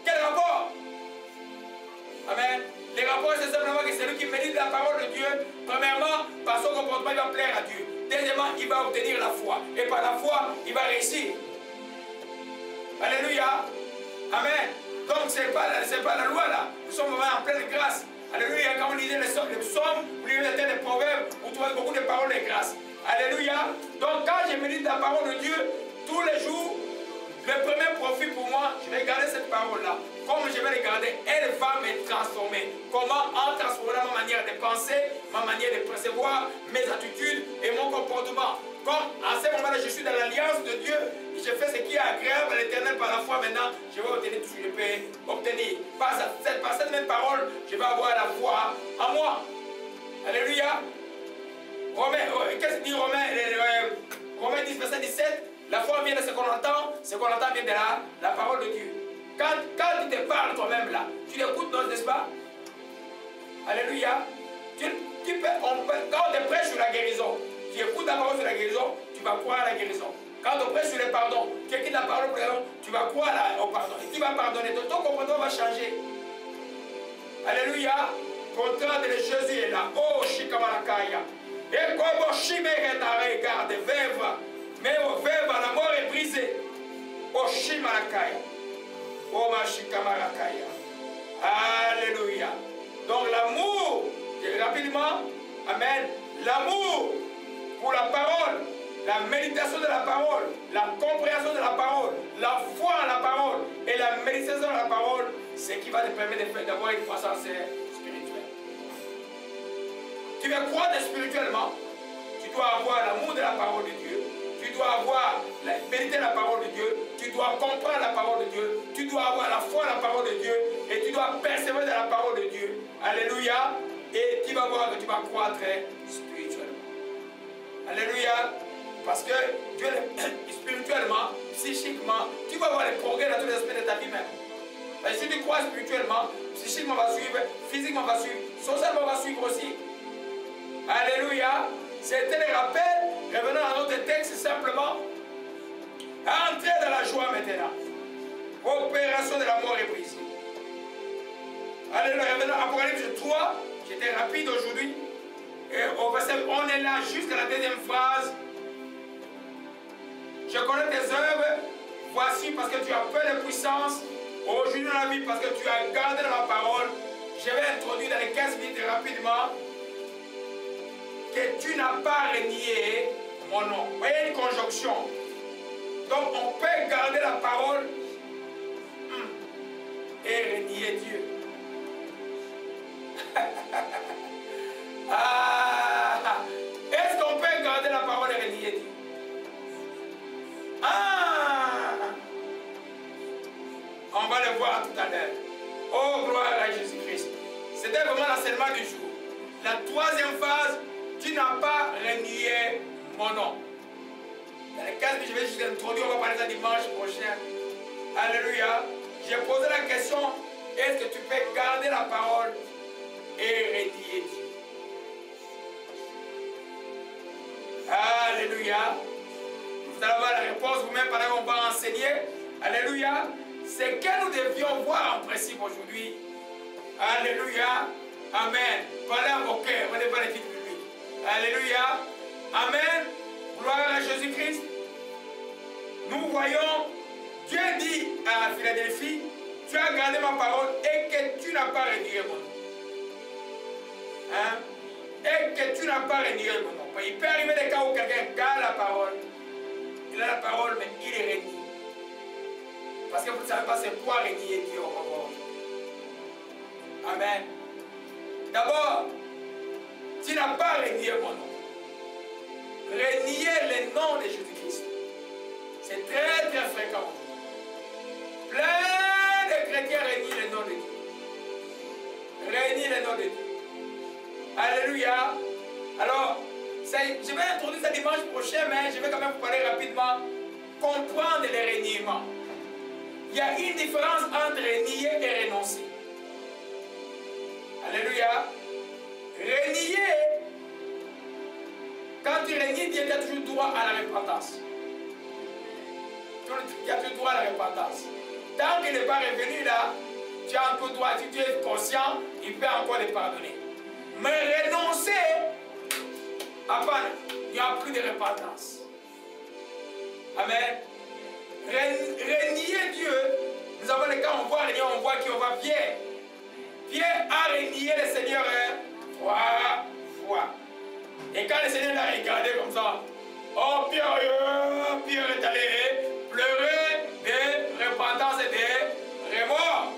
Quel rapport? Amen. Les rapports, c'est simplement que celui qui médite la parole de Dieu, premièrement, par son comportement, il va plaire à Dieu. Deuxièmement, il va obtenir la foi. Et par la foi, il va réussir. Alléluia. Amen. Donc, ce n'est pas la loi là. Nous sommes vraiment en pleine grâce. Alléluia. Quand vous lisez les psaumes, vous lisez les textes des proverbes, vous trouvez beaucoup de paroles de grâce. Alléluia. Donc, quand je médite la parole de Dieu, tous les jours, le premier profit pour moi, je vais garder cette parole-là. Comme je vais la garder, elle va me transformer. Comment? En transformant ma manière de penser, ma manière de percevoir, mes attitudes et mon comportement. Comme à ce moment-là, je suis dans l'alliance de Dieu, et je fais ce qui est agréable à l'Éternel par la foi. Maintenant, je vais obtenir tout ce que je peux obtenir. Par cette même parole, je vais avoir la foi en moi. Alléluia. Qu'est-ce que dit Romains 10, verset 17? La foi vient de ce qu'on entend vient de la parole de Dieu. Quand tu te parles toi-même là, tu l'écoutes, n'est-ce pas? Alléluia. Quand on te prêche sur la guérison, tu écoutes la parole sur la guérison, tu vas croire à la guérison. Quand on prêche sur le pardon, tu écoutes la parole pour le pardon, tu vas croire au pardon. Et tu vas pardonner. Ton comportement va changer. Alléluia. Contrat de Jésus est là. Oh, Shikamalakaya. Et comme Shimere regarde, veuve. Mais au veuve, la mort est brisée. Oh, Shimalakaya. Oh, Mashikamalakaya. Alléluia. Donc l'amour, rapidement, amen, l'amour pour la parole, la méditation de la parole, la compréhension de la parole, la foi en la parole et la méditation de la parole, c'est ce qui va te permettre d'avoir une croissance spirituelle. Tu veux croître spirituellement, tu dois avoir l'amour de la parole de Dieu, tu dois avoir méditer la parole de Dieu, tu dois comprendre la parole de Dieu, tu dois avoir la foi en la parole de Dieu et tu dois persévérer dans la parole de Dieu. Alléluia. Et tu vas voir que tu vas croître spirituellement. Alléluia. Parce que Dieu, spirituellement, psychiquement, tu vas voir les progrès dans tous les aspects de ta vie même. Et si tu crois spirituellement, psychiquement va suivre, physiquement va suivre, socialement va suivre aussi. Alléluia. C'était le rappel. Revenons à notre texte simplement. Entrez dans la joie maintenant. Opération de la mort est brisée. Alléluia. Revenons à Apocalypse 3. J'étais rapide aujourd'hui. Et au verset, on est là jusqu'à la deuxième phrase. Je connais tes œuvres. Voici parce que tu as peu de puissance. Aujourd'hui dans la vie, parce que tu as gardé ma parole. Je vais introduire dans les 15 minutes rapidement que tu n'as pas renié mon nom. Vous voyez une conjonction. Donc on peut garder la parole et renier Dieu. Est-ce qu'on peut garder la parole et renier Dieu? On va le voir tout à l'heure. Oh, gloire à Jésus-Christ. C'était vraiment l'enseignement du jour. La troisième phase, tu n'as pas renié mon nom. Dans les 15 minutes, je vais juste introduire, on va parler ça dimanche prochain. Alléluia. J'ai posé la question, est-ce que tu peux garder la parole et renier Dieu? Alléluia. Vous allez avoir la réponse vous-même pendant qu'on va enseigner. Alléluia. C'est que nous devions voir en principe aujourd'hui. Alléluia. Amen. Parlez à vos cœurs. On n'est pas les titres publics. Alléluia. Amen. Gloire à Jésus-Christ. Nous voyons, Dieu dit à Philadelphie, tu as gardé ma parole et que tu n'as pas renié mon nom. Hein? Et que tu n'as pas renié mon nom. Il peut arriver des cas où quelqu'un garde la parole. Il a la parole, mais il est renié. Parce que vous ne savez pas c'est quoi renier Dieu au revoir. Amen. D'abord, tu n'as pas renié mon nom. Renier le nom de Jésus-Christ. C'est très très fréquent. Plein de chrétiens renient le nom de Dieu. Renient le nom de Dieu. Alléluia. Alors, je vais introduire ça dimanche prochain, mais je vais quand même vous parler rapidement. Comprendre les reniements. Il y a une différence entre renier et renoncer. Alléluia. Renier, quand tu renies, Dieu a toujours droit à la repentance. Tu as toujours droit à la repentance. Tant qu'il n'est pas revenu là, tu as encore droit, si tu es conscient, il peut encore te pardonner. Mais renoncer, il n'y a plus de repentance. Amen. Renier Dieu, nous avons le cas, on voit qui on va Pierre. Pierre a renié le Seigneur 3 fois. Et quand le Seigneur l'a regardé comme ça, oh Pierre est allé pleurer de repentance et de remords.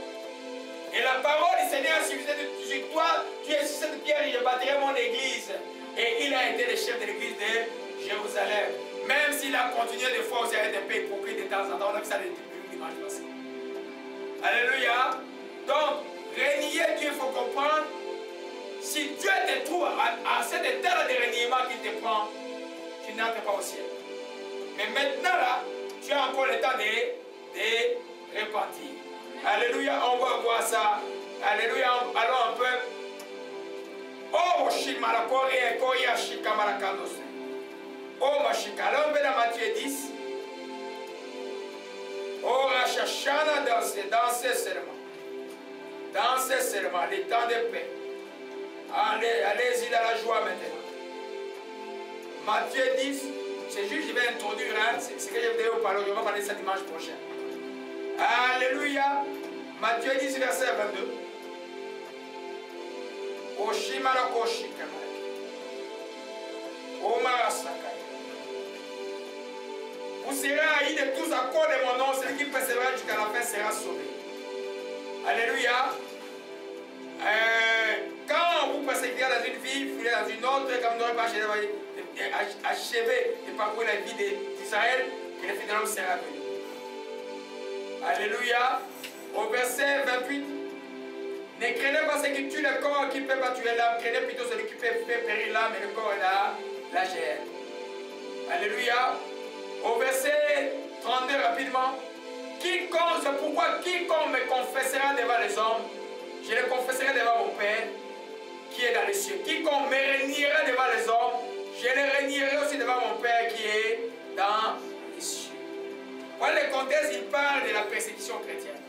Et la parole du Seigneur suffisait sur toi, tu es sur cette pierre et je bâtirai mon église. Et il a été le chef de l'église de Jérusalem. Même s'il a continué des fois aussi à être un peu hypocrite de temps en temps, on a vu ça le dimanche passé. Alléluia. Donc, renier Dieu, il faut comprendre. Si Dieu te trouve à cet état de reniement qui te prend, tu n'entres pas au ciel. Mais maintenant là, tu as encore le temps de repentir. Alléluia, on va voir ça. Alléluia, allons un peu. Oh, Shimalakori et Koya Shikamalakanos. Oh, Mashika, là on va dans Matthieu 10. Oh, Rachachana, dansez seulement. Dansez seulement, les temps de paix. Allez-y dans la joie maintenant. Matthieu 10, c'est juste, je vais introduire, hein, c'est ce que je vais vous parler, je vais parler ça dimanche prochain. Alléluia. Matthieu 10, verset 22. Vous serez haïs de tous à cause de mon nom, celui qui persévère jusqu'à la fin sera sauvé. Alléluia. Quand vous persévérez dans une vie, vous allez dans une autre, comme nous n'aurez pas achevé de parcourir la vie d'Israël, que le Fils de l'homme sera venu. Alléluia. Au verset 28. Ne craignez pas ce qui tue le corps, qui ne peut pas tuer l'âme. Craignez plutôt celui qui peut faire périr l'âme et le corps est là, la chair. Alléluia. Au verset 32 rapidement. Quiconque, c'est pourquoi quiconque me confessera devant les hommes, je le confesserai devant mon Père qui est dans les cieux. Quiconque me reniera devant les hommes, je le renierai aussi devant mon Père qui est dans les cieux. Voilà le contexte, il parle de la persécution chrétienne.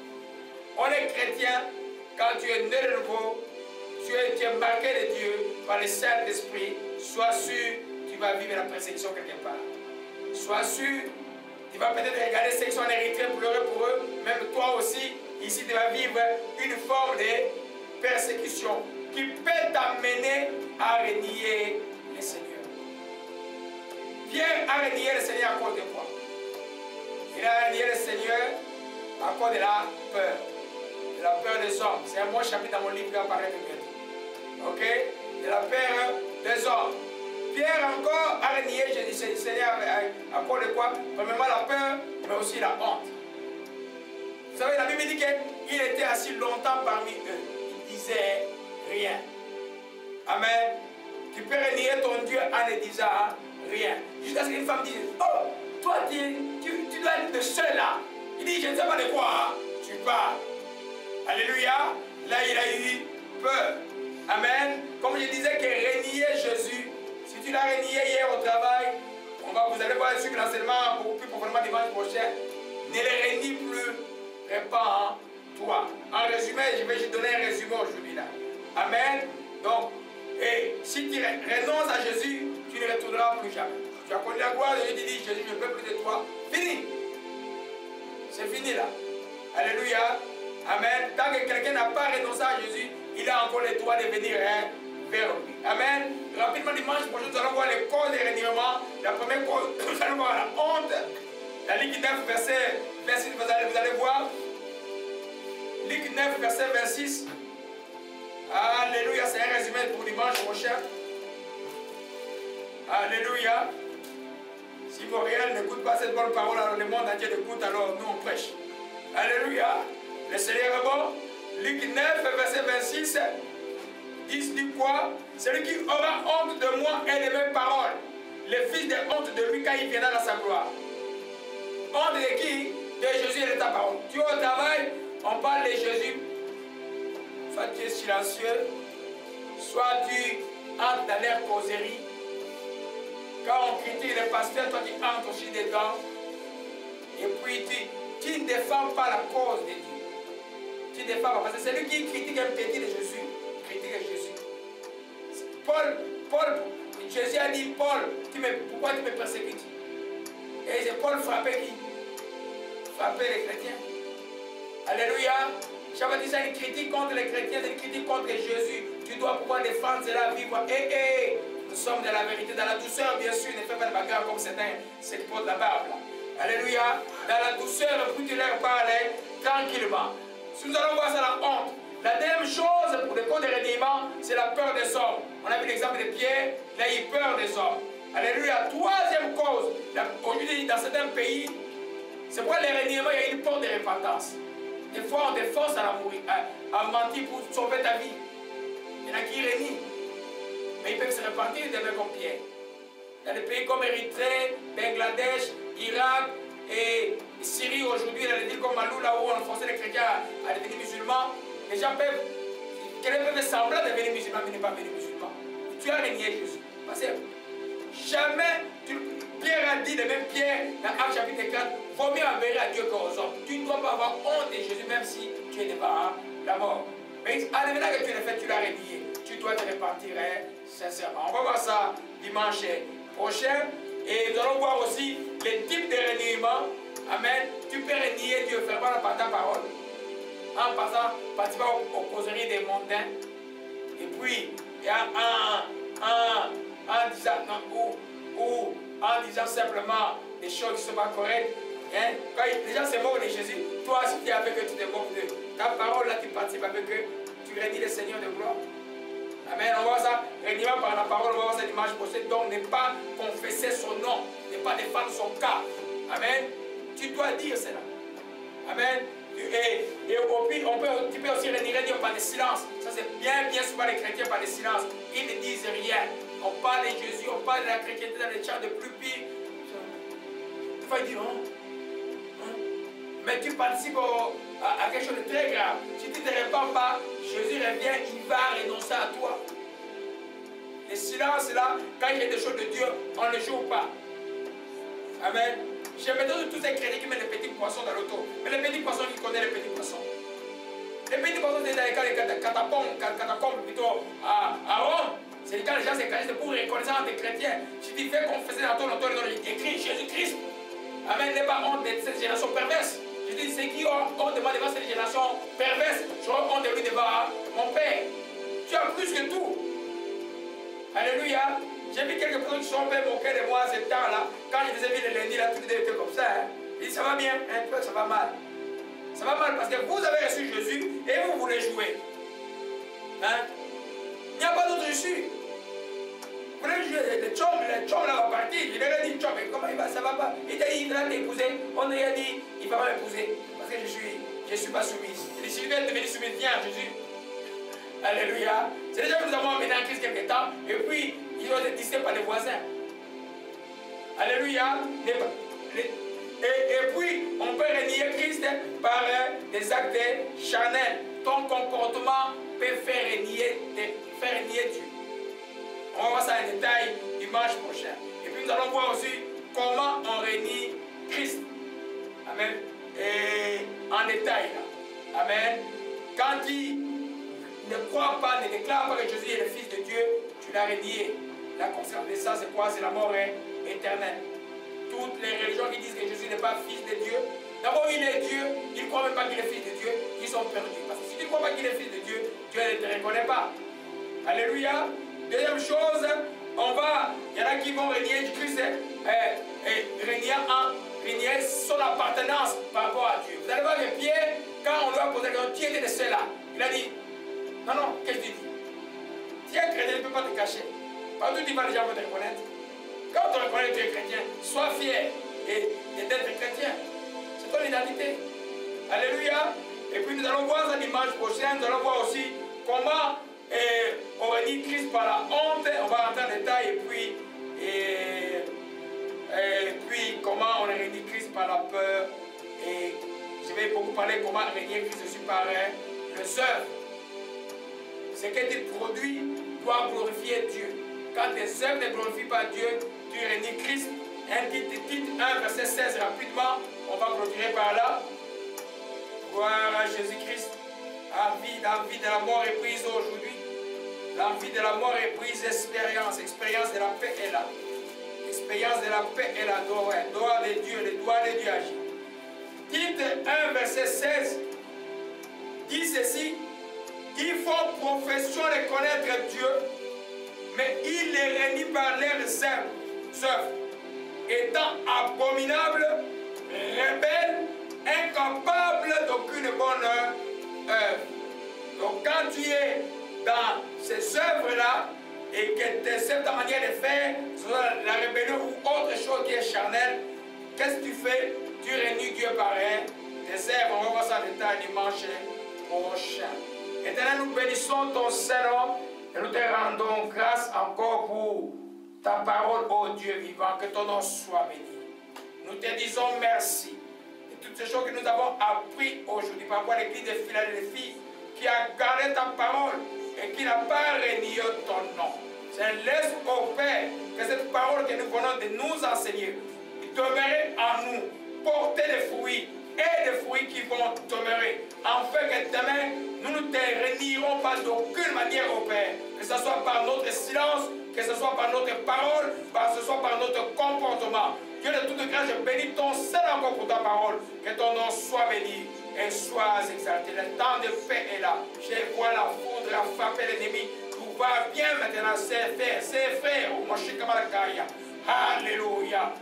On est chrétien quand tu es né de nouveau, tu es marqué de Dieu par le Saint-Esprit. Sois sûr, tu vas vivre la persécution quelque part. Sois sûr, tu vas peut-être regarder ceux qui sont en Érythrée, pleurer pour eux. Même toi aussi, ici, tu vas vivre une forme de persécution qui peut t'amener à renier le Seigneur. Pierre a renié le Seigneur à cause de quoi? Il a renié le Seigneur à cause de la peur. De la peur des hommes. C'est un bon chapitre dans mon livre qui va apparaître bientôt. Ok? De la peur des hommes. Pierre encore a renié le Seigneur à cause de quoi? Premièrement la peur, mais aussi la honte. Vous savez, la Bible dit qu'il était assis longtemps parmi eux. Il ne disait rien. Amen. Tu peux renier ton Dieu en ne disant rien. Jusqu'à ce qu'une femme dise, oh, toi, tu dois être de ceux-là. Il dit, je ne sais pas de quoi tu parles. Alléluia. Là, il a eu peur. Amen. Comme je disais que renier Jésus, si tu l'as renié hier au travail, vous allez voir sur l'enseignement beaucoup plus profondément dimanche prochain. Ne les renie plus. Répands-toi. En résumé, je vais te donner un résumé aujourd'hui là. Amen. Donc, et si tu renonces à Jésus, tu ne retourneras plus jamais. Tu as connu la gloire de Dieu, tu dis, Jésus, je ne veux plus de toi. Fini. C'est fini là. Alléluia. Amen. Tant que quelqu'un n'a pas renoncé à Jésus, il a encore le droit de venir vers lui. Amen. Rapidement, dimanche prochain, nous allons voir les causes des reniements. La première cause, nous allons voir la honte. La Luc 9, verset 26, vous allez voir. Luc 9, verset 26. Alléluia, c'est un résumé pour dimanche prochain. Alléluia. Si Montréal n'écoute pas cette bonne parole, alors le monde entier l'écoute, alors nous on prêche. Alléluia. Le Seigneur est bon. Luc 9, verset 26. Dit quoi? Celui qui aura honte de moi et de mes paroles, le fils de honte de lui quand il viendra dans sa gloire. Honte de qui? De Jésus et de ta parole. Tu es au travail, on parle de Jésus. Soit tu es silencieux, soit tu entres dans l'air causerie. Quand on critique les pasteurs, toi tu entres aussi dedans. Et puis tu ne défends pas la cause de Dieu. Tu ne défends pas. Parce que c'est lui qui critique un petit de Jésus. Critique Jésus. Jésus a dit, Paul, pourquoi tu me persécutes? Et c'est Paul frappait qui? Frappait les chrétiens. Alléluia. Jean-Baptiste a une critique contre les chrétiens, une critique contre Jésus. Tu dois pouvoir défendre cela, vivre. Nous sommes de la vérité, dans la douceur, bien sûr. Ne fais pas de bagarre comme certains qui portent la barbe. Alléluia. Dans la douceur, puis tu leur parles tranquillement. Si nous allons voir ça, la honte. La deuxième chose pour le code de reniement, c'est la peur des hommes. On a vu l'exemple de Pierre, il a eu peur des hommes. Alléluia. Troisième cause, aujourd'hui dans certains pays, c'est pourquoi les reniements, il y a une porte de repentance. Des fois, on te force à mentir pour sauver ta vie. Il y en a qui renient. Mais ils peuvent se repentir de même comme Pierre. Dans des pays comme Érythrée, Bangladesh, Irak et Syrie aujourd'hui, dans des villes comme Malou, là où on forçait les chrétiens à devenir musulmans, les gens peuvent sembler devenir musulmans, mais ne pas devenir musulmans. Tu as renié Jésus. Parce que jamais, Pierre a dit, de même Pierre, dans Actes chapitre 4, vaut mieux enverrer à Dieu qu'aux hommes. Tu ne dois pas avoir honte de Jésus, même si tu es devant la mort. Mais à l'événement que tu l'as fait, tu l'as renié. Tu dois te repentir sincèrement. On va voir ça dimanche prochain. Et nous allons voir aussi les types de reniement. Amen. Tu peux renier Dieu, faire par ta parole. En participant aux causeries des mondains. Et puis, en disant, en disant simplement des choses qui ne sont pas correctes. Hein? Quand les gens se moquent de Jésus, toi, si tu es avec eux, tu te moques d'eux. Ta parole, là, tu participes avec eux. Tu renies le Seigneur de gloire. Amen. On va voir ça. Reniement par la parole, on va voir ça dimanche prochain. Donc, ne pas confesser son nom. Ne pas défendre son cas. Amen. Tu dois dire cela. Amen. Et tu peux aussi renier Dieu par le silence. Ça, c'est bien souvent les chrétiens par le silence. Ils ne disent rien. On parle de Jésus, on parle de la chrétienté dans les chants de plus pire. Il faut dire, mais tu participes à quelque chose de très grave. Si tu ne te répands pas, Jésus revient, il va renoncer à toi. Le silence là, quand il y a des choses de Dieu, on ne joue pas. Amen. J'aime bien tous ces chrétiens qui mettent les petits poissons dans l'auto. Mais les petits poissons, qui connaissent les petits poissons? Les petits poissons, c'est dans les catacombes plutôt à Rome. C'est quand les gens se cachent pour reconnaître entre chrétiens. Si tu fais confesser dans ton auto, il écrit Jésus-Christ. Amen. N'aie pas honte de cette génération perverse. Je dis, ceux qui ont honte de moi devant cette génération perverse, j'aurai honte de lui devant mon Père. Tu as plus que tout. Alléluia. J'ai vu quelques personnes qui sont un peu moquées de moi à ce temps-là. Quand je faisais le lundi, là, tout était comme ça. Hein. Je dis, ça va bien, un peu, ça va mal. Ça va mal parce que vous avez reçu Jésus et vous voulez jouer. Hein? Il n'y a pas d'autre issue. Vous voulez jouer, les chums là vont partir. Je leur ai dit, chum, comment il va, ça va pas. Il t'a dit, il va t'épouser. On lui a dit, il va pas m'épouser. Parce que je suis pas soumise. Il dit, si tu veux devenir soumise, viens, Jésus. Alléluia. C'est déjà que nous avons emmené en Christ quelque temps. Et puis, ils ont été distingués par les voisins. Alléluia. Et puis, on peut renier Christ par des actes charnels. Ton comportement peut faire renier Dieu. On va voir ça en détail dimanche prochain. Et puis nous allons voir aussi comment on renie Christ. Amen. Et en détail là. Amen. Quand il ne croit pas, ne déclare pas que Jésus est le Fils de Dieu, tu l'as renié. La conséquence de ça, c'est quoi? C'est la mort éternelle. Toutes les religions qui disent que Jésus n'est pas Fils de Dieu, d'abord il est Dieu, ils ne croient même pas qu'il est Fils de Dieu, ils sont perdus. Parce que si tu ne crois pas qu'il est Fils de Dieu, Dieu ne te reconnaît pas. Alléluia. Deuxième chose, il y en a qui vont renier du Christ, renier son appartenance par rapport à Dieu. Vous allez voir que Pierre, quand on lui a posé la question, qui était de ceux-là? Il a dit, non, qu'est-ce que tu dis? Si un chrétien ne peut pas te cacher, partout tu vas, les gens vont te reconnaître. Quand on te reconnaît que tu es chrétien, sois fier d'être chrétien. C'est ton identité. Alléluia. Et puis nous allons voir ça dimanche prochain, nous allons voir aussi comment on renie Christ par la honte, on va rentrer en détail, et puis comment on renie Christ par la peur, et je vais beaucoup parler comment renier Christ aussi par les œuvres. Ce que tu produis doit glorifier Dieu. Quand tes œuvres ne glorifient pas Dieu, tu renies Christ. Titre 1, verset 16 rapidement, on va clôturer par là. Gloire à Jésus-Christ. L'envie de la mort est prise aujourd'hui. L'envie de la mort est prise, expérience de la paix est là. Expérience de la paix est là. Doigt de Dieu, le doigt de Dieu agit. Titre 1, verset 16 dit ceci. Ils font profession de connaître Dieu, mais ils les renient par leurs œuvres, étant abominables, rebelles, incapables d'aucune bonne œuvre. Donc quand tu es dans ces œuvres-là, et que tu essaies ta manière de faire, soit la rébellion ou autre chose qui est charnelle, qu'est-ce que tu fais? Tu renies Dieu par tes œuvres. On va voir ça en détail dimanche prochain. Éternel, nous bénissons ton Saint-Nom et nous te rendons grâce encore pour ta parole, ô Dieu vivant, que ton nom soit béni. Nous te disons merci de toutes ces choses que nous avons appris aujourd'hui par rapport à l'église de Philadelphie qui a gardé ta parole et qui n'a pas renié ton nom. Laisse au Père que cette parole que nous venons de nous enseigner demeurer en nous, porter des fruits et des fruits qui vont demeurer, afin que demain nous ne te renierons pas d'aucune manière au Père, que ce soit par notre silence, que ce soit par notre parole, que ce soit par notre comportement. Dieu de toute grâce, je bénis ton Seigneur encore pour ta parole, que ton nom soit béni et soit exalté. Le temps de paix est là. Je vois la foudre à frapper l'ennemi. Tout va bien maintenant, ses frères, au Moshe Kamalakaya. Alléluia.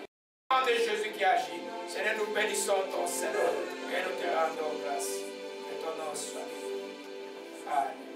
Le nom de Jésus qui agit. Seigneur, nous bénissons ton Seigneur et nous te rendons grâce. Que ton nom soit béni. Alléluia.